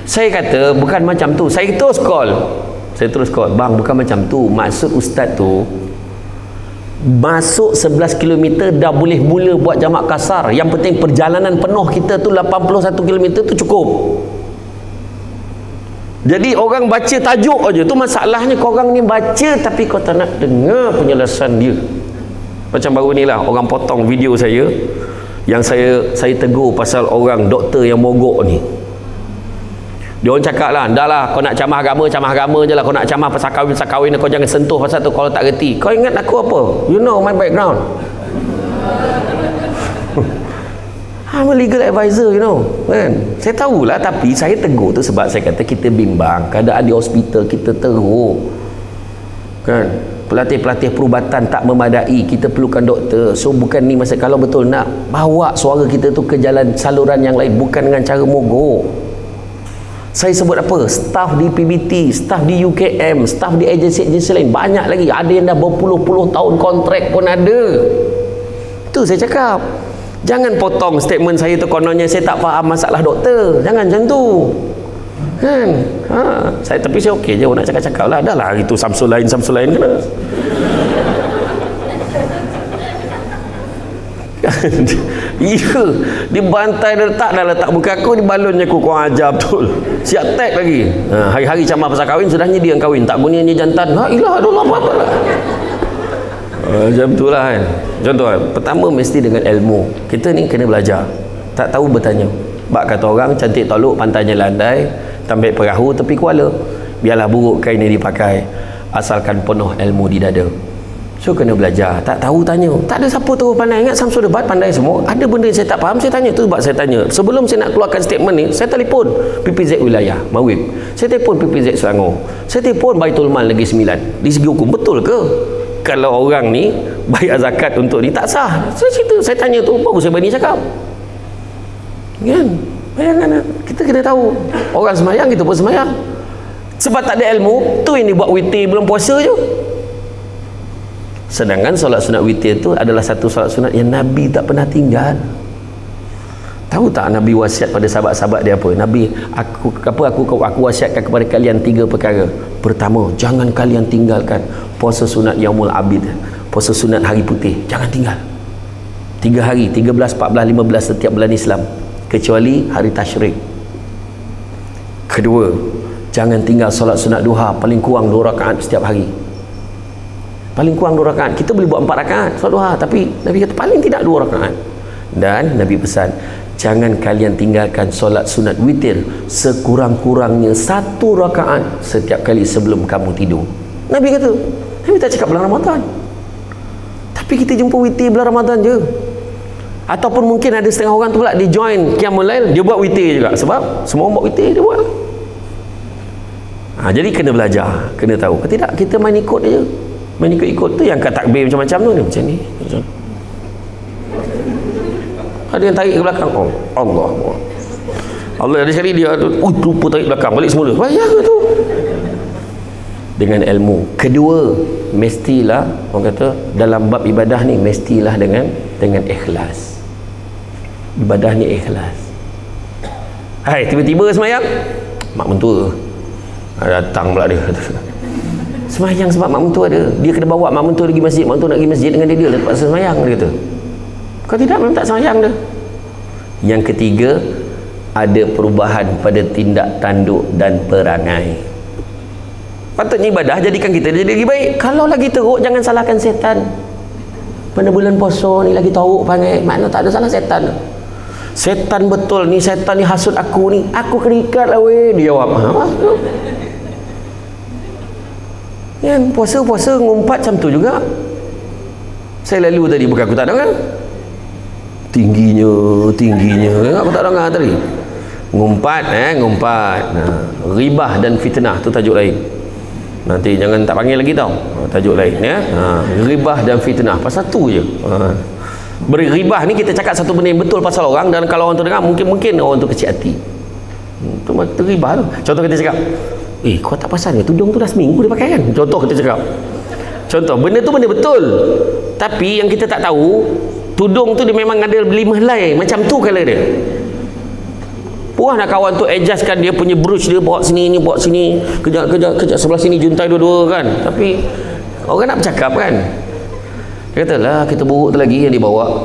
Saya kata bukan macam tu. Saya terus call, bang, bukan macam tu. Maksud ustaz tu, masuk 11 km dah boleh mula buat jamak kasar. Yang penting perjalanan penuh kita tu 81 km tu cukup. Jadi orang baca tajuk aja tu masalahnya, korang ni baca tapi kau tak nak dengar penjelasan dia. Macam baru ni lah orang potong video saya yang saya tegur pasal orang doktor yang mogok ni. Dia orang cakap lah, dah lah kau nak camah agama je lah, kau nak camah pasal kahwin kau jangan sentuh pasal tu kalau tak reti. Kau ingat aku apa? You know my background. I'm a legal advisor, you know, kan? Saya tahulah, tapi saya tegur tu sebab saya kata kita bimbang keadaan di hospital kita teruk, kan? Pelatih-pelatih perubatan tak memadai, kita perlukan doktor. So bukan ni masa kalau betul nak bawa suara kita tu ke jalan saluran yang lain, bukan dengan cara mogok. Saya sebut apa? Staf di PBT, staf di UKM, staf di agensi-agensi lain, banyak lagi. Ada yang dah berpuluh-puluh tahun kontrak pun ada. Itu saya cakap. Jangan potong statement saya tu kononnya saya tak faham masalah doktor. Jangan macam tu. Kan? Tapi saya okey je nak cakap-cakap lah. Dah lah itu Samsul lain kena. Iya, dibantai dia letak muka aku, dibalonnya aku, kau ajar betul. Siap tag lagi. Hari-hari camah pasal kahwin, sudahnya dia yang kahwin, tak gunanya jantan. La ilaha illallah, apa lah. Macam itulah kan. Contoh kan, pertama mesti dengan ilmu. Kita ni kena belajar. Tak tahu bertanya. Bak kata orang, cantik tolok, pantainya landai, tambik perahu tepi kuala. Biarlah buruk kain yang dipakai, asalkan penuh ilmu di dada. So kena belajar. Tak tahu tanya. Tak ada siapa tahu pandai. Ingat Samsul Debat pandai semua. Ada benda yang saya tak faham, saya tanya. Tu sebab saya tanya. Sebelum saya nak keluarkan statement ni, saya telefon PPZ wilayah Mawib, saya telefon PPZ Selangor, saya telefon Baitul Mal Negeri Sembilan. Di segi hukum betul ke kalau orang ni bayar zakat untuk ni tak sah? Saya cerita, saya tanya tu, baru saya berani cakap. Kan? Bayangkan, kita kena tahu. Orang semayang, kita pun semayang. Sebab tak ada ilmu, tu yang dibuat witir belum puasa je. Sedangkan solat sunat witir tu adalah satu solat sunat yang Nabi tak pernah tinggal. Tahu tak Nabi wasiat pada sahabat-sahabat dia apa? Nabi, aku wasiatkan kepada kalian 3 perkara. Pertama, jangan kalian tinggalkan puasa sunat Yaumul Abid, puasa sunat hari putih. Jangan tinggal. 3 hari, 13, 14, 15 setiap bulan Islam, kecuali hari tasyrik. Kedua, jangan tinggal solat sunat duha, paling kurang 2 rakaat setiap hari. Paling kurang 2 rakaat. Kita boleh buat 4 rakaat solat duha, tapi Nabi kata paling tidak 2 rakaat. Dan Nabi pesan, jangan kalian tinggalkan solat sunat witir sekurang-kurangnya 1 rakaat setiap kali sebelum kamu tidur. Nabi kata. Nabi tak cakap bulan Ramadan, tapi kita jumpa witir bulan Ramadan je. Ataupun mungkin ada setengah orang tu pula dia join Qiyamul Lail, dia buat witir juga. Sebab semua orang buat witir, dia buat. Jadi kena belajar, kena tahu. Tidak, kita main ikut je. Main ikut-ikut tu yang kat takbir macam-macam tu ni, macam ni, macam. Ada yang tarik ke belakang, Allah ada sekali dia lupa tarik belakang, balik semula. Bayang tu. Dengan ilmu. Kedua, mestilah orang kata dalam bab ibadah ni mestilah dengan ikhlas. Ibadah ni ikhlas. Tiba-tiba semayang, mak mentua datang pula dia. Semayang sebab mak mentua ada, dia kena bawa mak mentua pergi masjid, mak mentua nak pergi masjid dengan dia terpaksa semayang, dia kata. Kalau tidak memang tak semayang dah. Yang ketiga, ada perubahan pada tindak tanduk dan perangai. Patutnya ibadah jadikan kita jadi lagi baik. Kalau lagi teruk, jangan salahkan setan. Pada bulan puasa ni lagi teruk panggil, makna tak ada salah setan. Setan betul ni, setan ni hasut aku ni, aku kena ikat lah weh. Dia jawab, yang puasa-puasa ngumpat macam tu juga. Saya lalu tadi, bukan aku tak dengar tingginya aku tak dengar tadi. Ngumpat ribah dan fitnah tu tajuk lain. Nanti jangan tak panggil lagi tau, tajuk lain ya. Ribah dan fitnah pasal tu je. Berribah ni kita cakap satu benda yang betul pasal orang, dan kalau orang tu dengar mungkin orang tu kecil hati. Tu ribah tu. Contoh kita cakap, kau tak pasal ni, tudung tu dah seminggu dia pakai kan? Contoh kita cakap. Contoh, benda tu benda betul. Tapi yang kita tak tahu, tudung tu dia memang ada 5 helai. Macam tu colour dia. Puas nak kawan tu adjustkan dia punya brush dia, bawa sini, ni bawa sini. Kejap sebelah sini juntai dua-dua kan. Tapi orang nak bercakap kan. Dia kata lah, kita buruk tu lagi yang dibawa.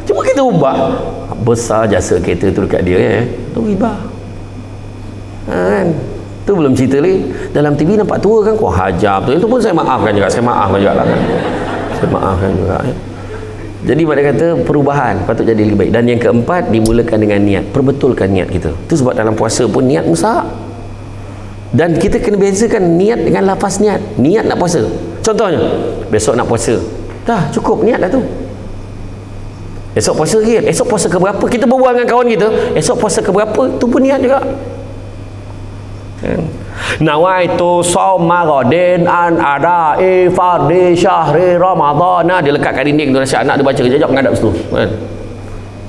Cuma kita ubah. Besar jasa kereta tu dekat dia tu ribah. Kan? Tu belum cerita lagi. Dalam TV nampak tua kan, kau hajar betul. Itu pun saya maafkan juga. Saya maafkan juga lah kan. Saya maafkan juga. Jadi mak kata perubahan patut jadi lebih baik. Dan yang keempat, dimulakan dengan niat. Perbetulkan niat kita. Itu sebab dalam puasa pun niat musak. Dan kita kena bezakan niat dengan lafaz niat. Niat nak puasa. Contohnya, besok nak puasa. Dah cukup niat dah tu. Esok puasa lagi. Esok puasa ke berapa? Kita berbual dengan kawan kita. Esok puasa ke berapa? Tu pun niat juga. Nawaitu shauma ghadin an ada'i fardhi syahri ramadhan. Dia lekat kat dinding tu, nasihat anak dia baca kejap menghadap situ kan.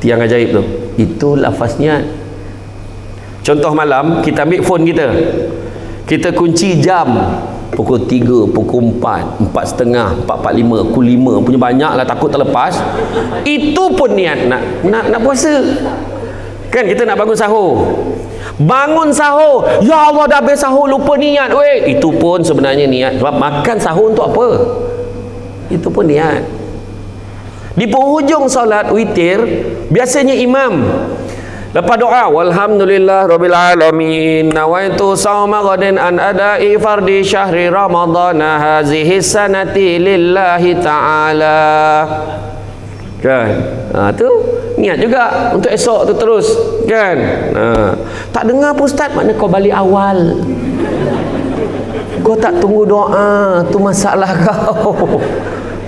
Tiang ajaib tu. Itu lafaznya. Contoh malam, kita ambil phone kita. Kita kunci jam pukul 3, pukul 4, 4.30, 4.45, pukul 5 punya banyaklah, takut terlepas. Itu pun niat nak puasa. Kan kita nak bangun sahur. Bangun sahur, ya Allah dah habis sahur lupa niat weh. Itu pun sebenarnya niat. Sebab makan sahur untuk apa? Itu pun niat. Di penghujung solat witir, biasanya imam lepas doa, walhamdulillah rabbil alamin, nawaitu shauma ghadin an ada'i fardhi syahri ramadhan hazihi sanati lillahi ta'ala. Kan? Tu niat juga untuk esok tu terus kan. Tak dengar pun ustaz, makna kau balik awal, kau tak tunggu doa, tu masalah kau.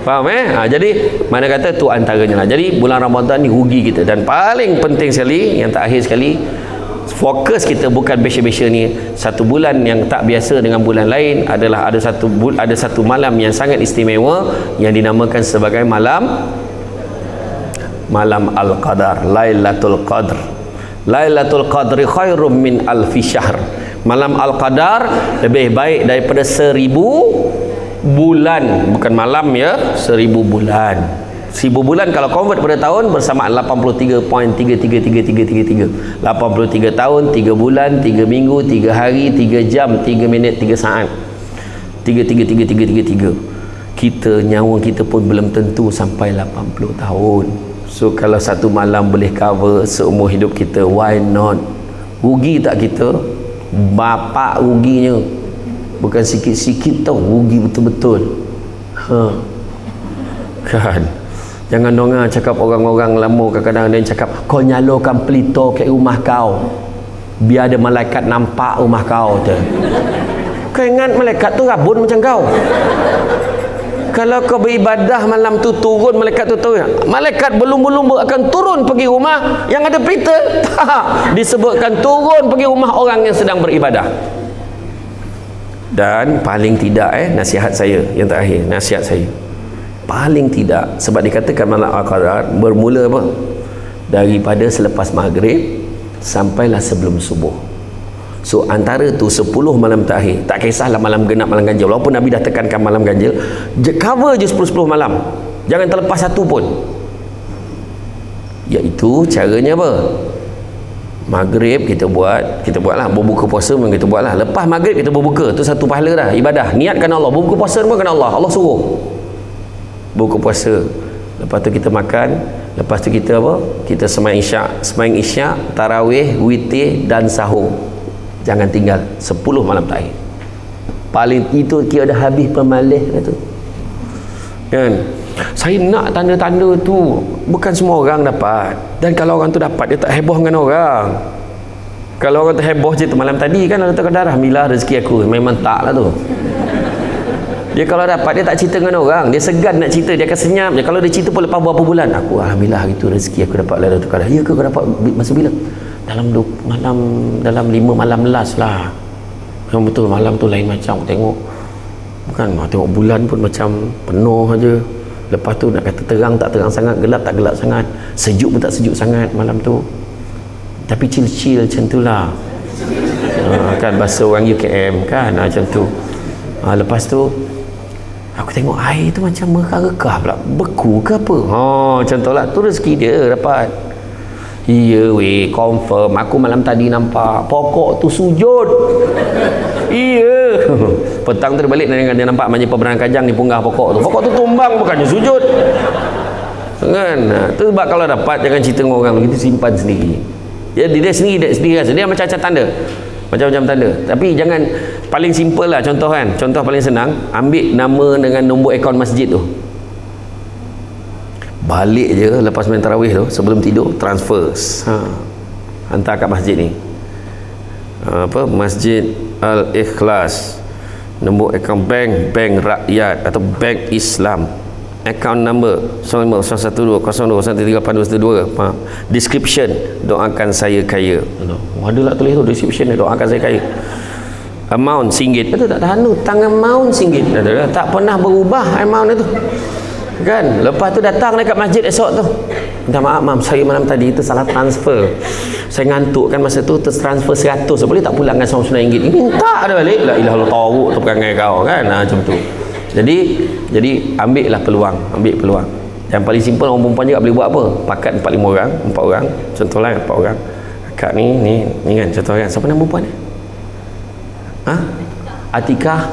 Faham jadi mana kata tu antaranya lah. Jadi bulan Ramadan ni rugi kita. Dan paling penting sekali, yang terakhir sekali, fokus kita bukan biasa-biasa ni. Satu bulan yang tak biasa dengan bulan lain adalah ada satu malam yang sangat istimewa yang dinamakan sebagai malam Al-Qadar, Lailatul Qadr. Lailatul Qadri khairum min alfi syahr. Malam Al-Qadar lebih baik daripada 1000 bulan. Bukan malam ya, 1000 bulan. 1000 bulan kalau convert pada tahun bersamaan 83.33333. 83 tahun, 3 bulan, 3 minggu, 3 hari, 3 jam, 3 minit, 3 saat. 3. Kita, nyawa kita pun belum tentu sampai 80 tahun. So kalau satu malam boleh cover seumur hidup kita, why not? Rugi tak kita? Bapak ruginya. Bukan sikit-sikit tau, rugi betul-betul. Kan? Jangan dengar cakap orang-orang lama, kadang-kadang dia cakap, kau nyalakan pelita kat rumah kau, biar ada malaikat nampak rumah kau tu. Kau ingat malaikat tu rabun macam kau? Kalau kau beribadah malam tu, turun malaikat tu turun. Malaikat berlumba-lumba akan turun pergi rumah yang ada pelita. Tak, disebutkan turun pergi rumah orang yang sedang beribadah. Dan paling tidak nasihat saya yang terakhir, nasihat saya paling tidak, sebab dikatakan malam Al-Qadar bermula apa? Daripada selepas maghrib sampailah sebelum subuh. So antara tu 10 malam terakhir, tak kisahlah malam genap, malam ganjil, walaupun Nabi dah tekankan malam ganjil, cover je 10 malam, jangan terlepas satu pun. Iaitu caranya apa? Maghrib kita buatlah, berbuka puasa memang kita buatlah. Lepas maghrib kita berbuka, tu satu pahala dah, ibadah, niatkan Allah. Berbuka puasa pun kerana Allah suruh buka puasa. Lepas tu kita makan, lepas tu kita apa? Kita sembahyang isyak, tarawih, witir dan sahur. Jangan tinggal 10 malam terakhir. Paling itu kira dah habis pemalih kata. Kan? Saya nak tanda-tanda tu. Bukan semua orang dapat. Dan kalau orang tu dapat, dia tak heboh dengan orang. Kalau orang tu heboh je tu malam tadi kan, ada tukar darah, milah rezeki aku. Memang tak lah tu. Dia kalau dapat, dia tak cerita dengan orang. Dia segan nak cerita, dia akan senyap je. Kalau dia cerita pun lepas berapa bulan, aku alhamdulillah hari tu rezeki aku dapat lah tukar darah. Ya ke kau dapat masa bila? Dalam 5 malam last lah. Yang betul malam tu lain macam tengok. Bukan tengok bulan pun macam penuh aja. Lepas tu nak kata terang tak terang sangat, gelap tak gelap sangat, sejuk pun tak sejuk sangat malam tu. Tapi chill macam tu lah. Kan bahasa orang UKM kan macam tu. Lepas tu aku tengok air tu macam merah-rekah pula, beku ke apa. Macam tu lah, tu rezeki dia dapat. Iya weh, confirm. Aku malam tadi nampak pokok tu sujud. Iya. Petang tu dia balik dan dia nampak macam peberangan kajang di punggah pokok tu. Pokok tu tumbang, bukannya sujud. Kan? Tu sebab kalau dapat, jangan cerita dengan orang begitu, simpan sendiri. Dia sendiri rasa. Dia macam-macam tanda. Macam-macam tanda. Tapi jangan, paling simple lah contoh kan. Contoh paling senang, ambil nama dengan nombor akaun masjid tu. balik je lepas main tarawih tu, sebelum tidur transfer, hantar kat masjid ni, Masjid Al-Ikhlas, nombor akaun bank rakyat atau bank Islam, akaun number 051202013822. Description, doakan saya kaya. Ada lah tulis tu description, doakan saya kaya. Amount RM1, betul tak? Tahan hutang amount RM1, tak pernah berubah amount itu kan. Lepas tu datang dekat masjid esok tu, minta maaf mam, saya malam tadi itu salah transfer, saya ngantuk kan masa tu, tertransfer 100, boleh tak pulang dengan RM99? Minta ada balik, la ilaha illallah, tahu tu perangai kau kan. Macam tu. Jadi ambil peluang. Yang paling simple, orang perempuan juga boleh buat apa? Pakat 4-5 orang, 4 orang, contohlah 4 orang. Akak ni kan, contoh kan, siapa nama perempuan ni? Atikah,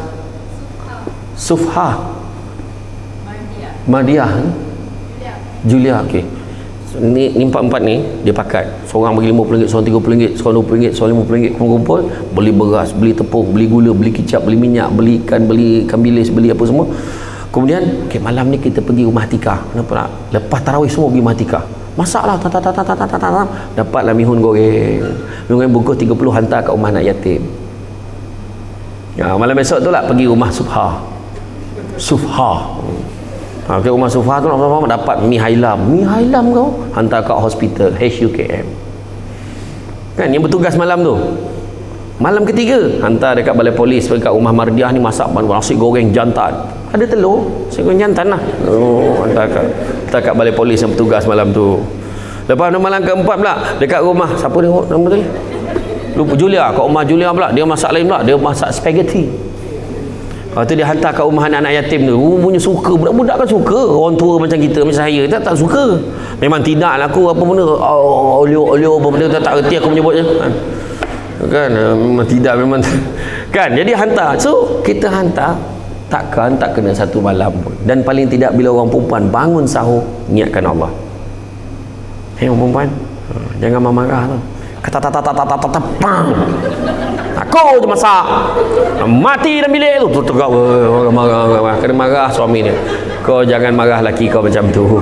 Sufha, Mardiah, Julia. Okey. Ni 4 ni dia pakat. Seorang bagi RM50, seorang RM30, seorang RM20, seorang RM50, kumpul, beli beras, beli tepung, beli gula, beli kicap, beli minyak, beli ikan, beli ikan bilis, beli apa semua. Kemudian malam ni kita pergi rumah Atikah. Kenapa nak? Lepas tarawih semua pergi rumah Atikah. Masaklah, dapatlah mihun goreng. Mihun goreng bungkus 30, hantar kat rumah anak yatim. Malam esok tu lah pergi rumah Sufha. Ke rumah Sufha tu dapat mi hailam kau, hantar kat hospital HUKM kan, yang bertugas malam tu. Malam ketiga hantar dekat balai polis, dekat rumah Mardiah ni, masak nasi goreng jantan, ada telur, nasi goreng jantan lah. Hantar kat balai polis yang bertugas malam tu. Lepas tu malam keempat pula dekat rumah siapa ni nama tadi, lupa, Julia. Kat rumah Julia pula dia masak lain pula, dia masak spaghetti. Lepas tu dia hantar kat rumah anak-anak yatim tu. Punya suka, budak-budak kan suka. Orang tua macam kita, macam saya, tak suka. Memang tidak lah aku apa benda, olio apa benda, tak reti aku menyebutnya kan. Memang tidak, memang kan. Jadi hantar. So kita hantar, tak kena satu malam pun. Dan paling tidak bila orang perempuan bangun sahur, niatkan Allah. Orang perempuan, jangan marah tu. Kata pang, aku je masak, mati dalam bilik tu. Tegak orang marah, kena marah suami dia. Kau jangan marah laki kau macam tu.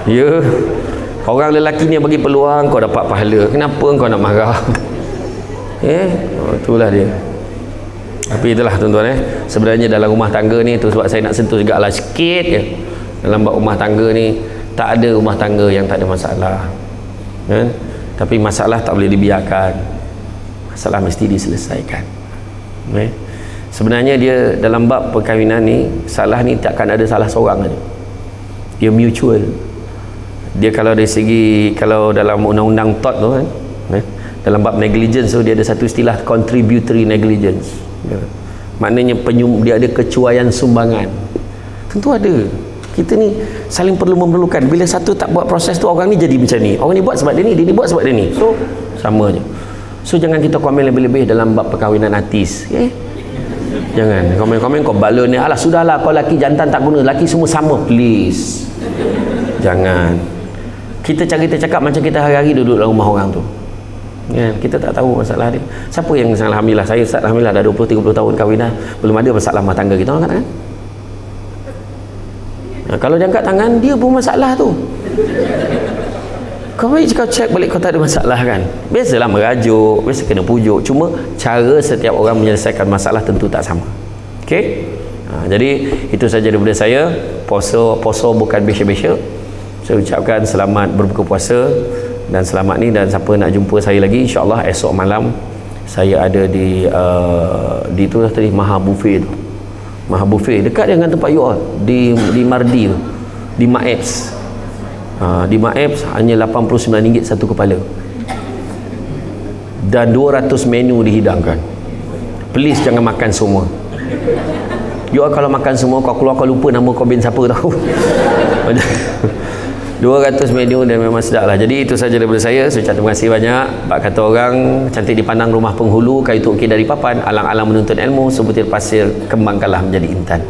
Ya, orang lelaki ni bagi peluang kau dapat pahala, kenapa kau nak marah? Itulah dia. Tapi itulah tuan-tuan, sebenarnya dalam rumah tangga ni, tu sebab saya nak sentuh juga lah sikit je. Dalam bab rumah tangga ni, tak ada rumah tangga yang tak ada masalah kan? Tapi masalah tak boleh dibiarkan, masalah mesti diselesaikan. Sebenarnya dia dalam bab perkahwinan ni, salah ni takkan ada salah seorang aja. Dia mutual. Dia kalau dari segi, kalau dalam undang-undang TOT tu kan, dalam bab negligence tu, dia ada satu istilah contributory negligence. Maknanya dia ada kecuaian sumbangan. Tentu ada. Kita ni saling perlu memerlukan. Bila satu tak buat proses tu, orang ni jadi macam ni, orang ni buat sebab dia ni, dia ni buat sebab dia ni. So sama je. So jangan kita komen lebih-lebih dalam bab perkahwinan artis. Jangan komen-komen kau balon ni, alah sudahlah kau laki jantan tak guna, laki semua sama, please. Jangan. Kita cakap macam kita hari-hari duduk dalam rumah orang tu. Kita tak tahu masalah dia. Siapa yang alhamdulillah, saya alhamdulillah dah 20-30 tahun kahwinan, belum ada masalah rumah tangga kita, orang kata kan? Kalau dia angkat tangan, dia pun masalah tu. Kau cek balik kau tak ada masalah kan. Biasalah merajuk, biasa kena pujuk. Cuma cara setiap orang menyelesaikan masalah tentu tak sama. Okey? Jadi itu saja daripada saya. Puasa bukan besya-besya. Saya ucapkan selamat berbuka puasa dan selamat ni, dan siapa nak jumpa saya lagi, insya-Allah esok malam saya ada di tu tadi Maha Buffet tu. Maha Buffet dekat dengan tempat you all di Mardi tu, di Maebs. Di Maebs hanya RM89 satu kepala dan 200 menu dihidangkan. Please jangan makan semua. You all kalau makan semua, kau keluar kau lupa nama kau bin siapa tahu. 200 menu dan memang sedap lah. Jadi itu saja daripada saya. Saya ucap terima kasih banyak. Bak kata orang, cantik dipandang rumah penghulu, kayu tu okey dari papan, alang-alang menuntut ilmu, sebutir pasir kembangkanlah menjadi intan.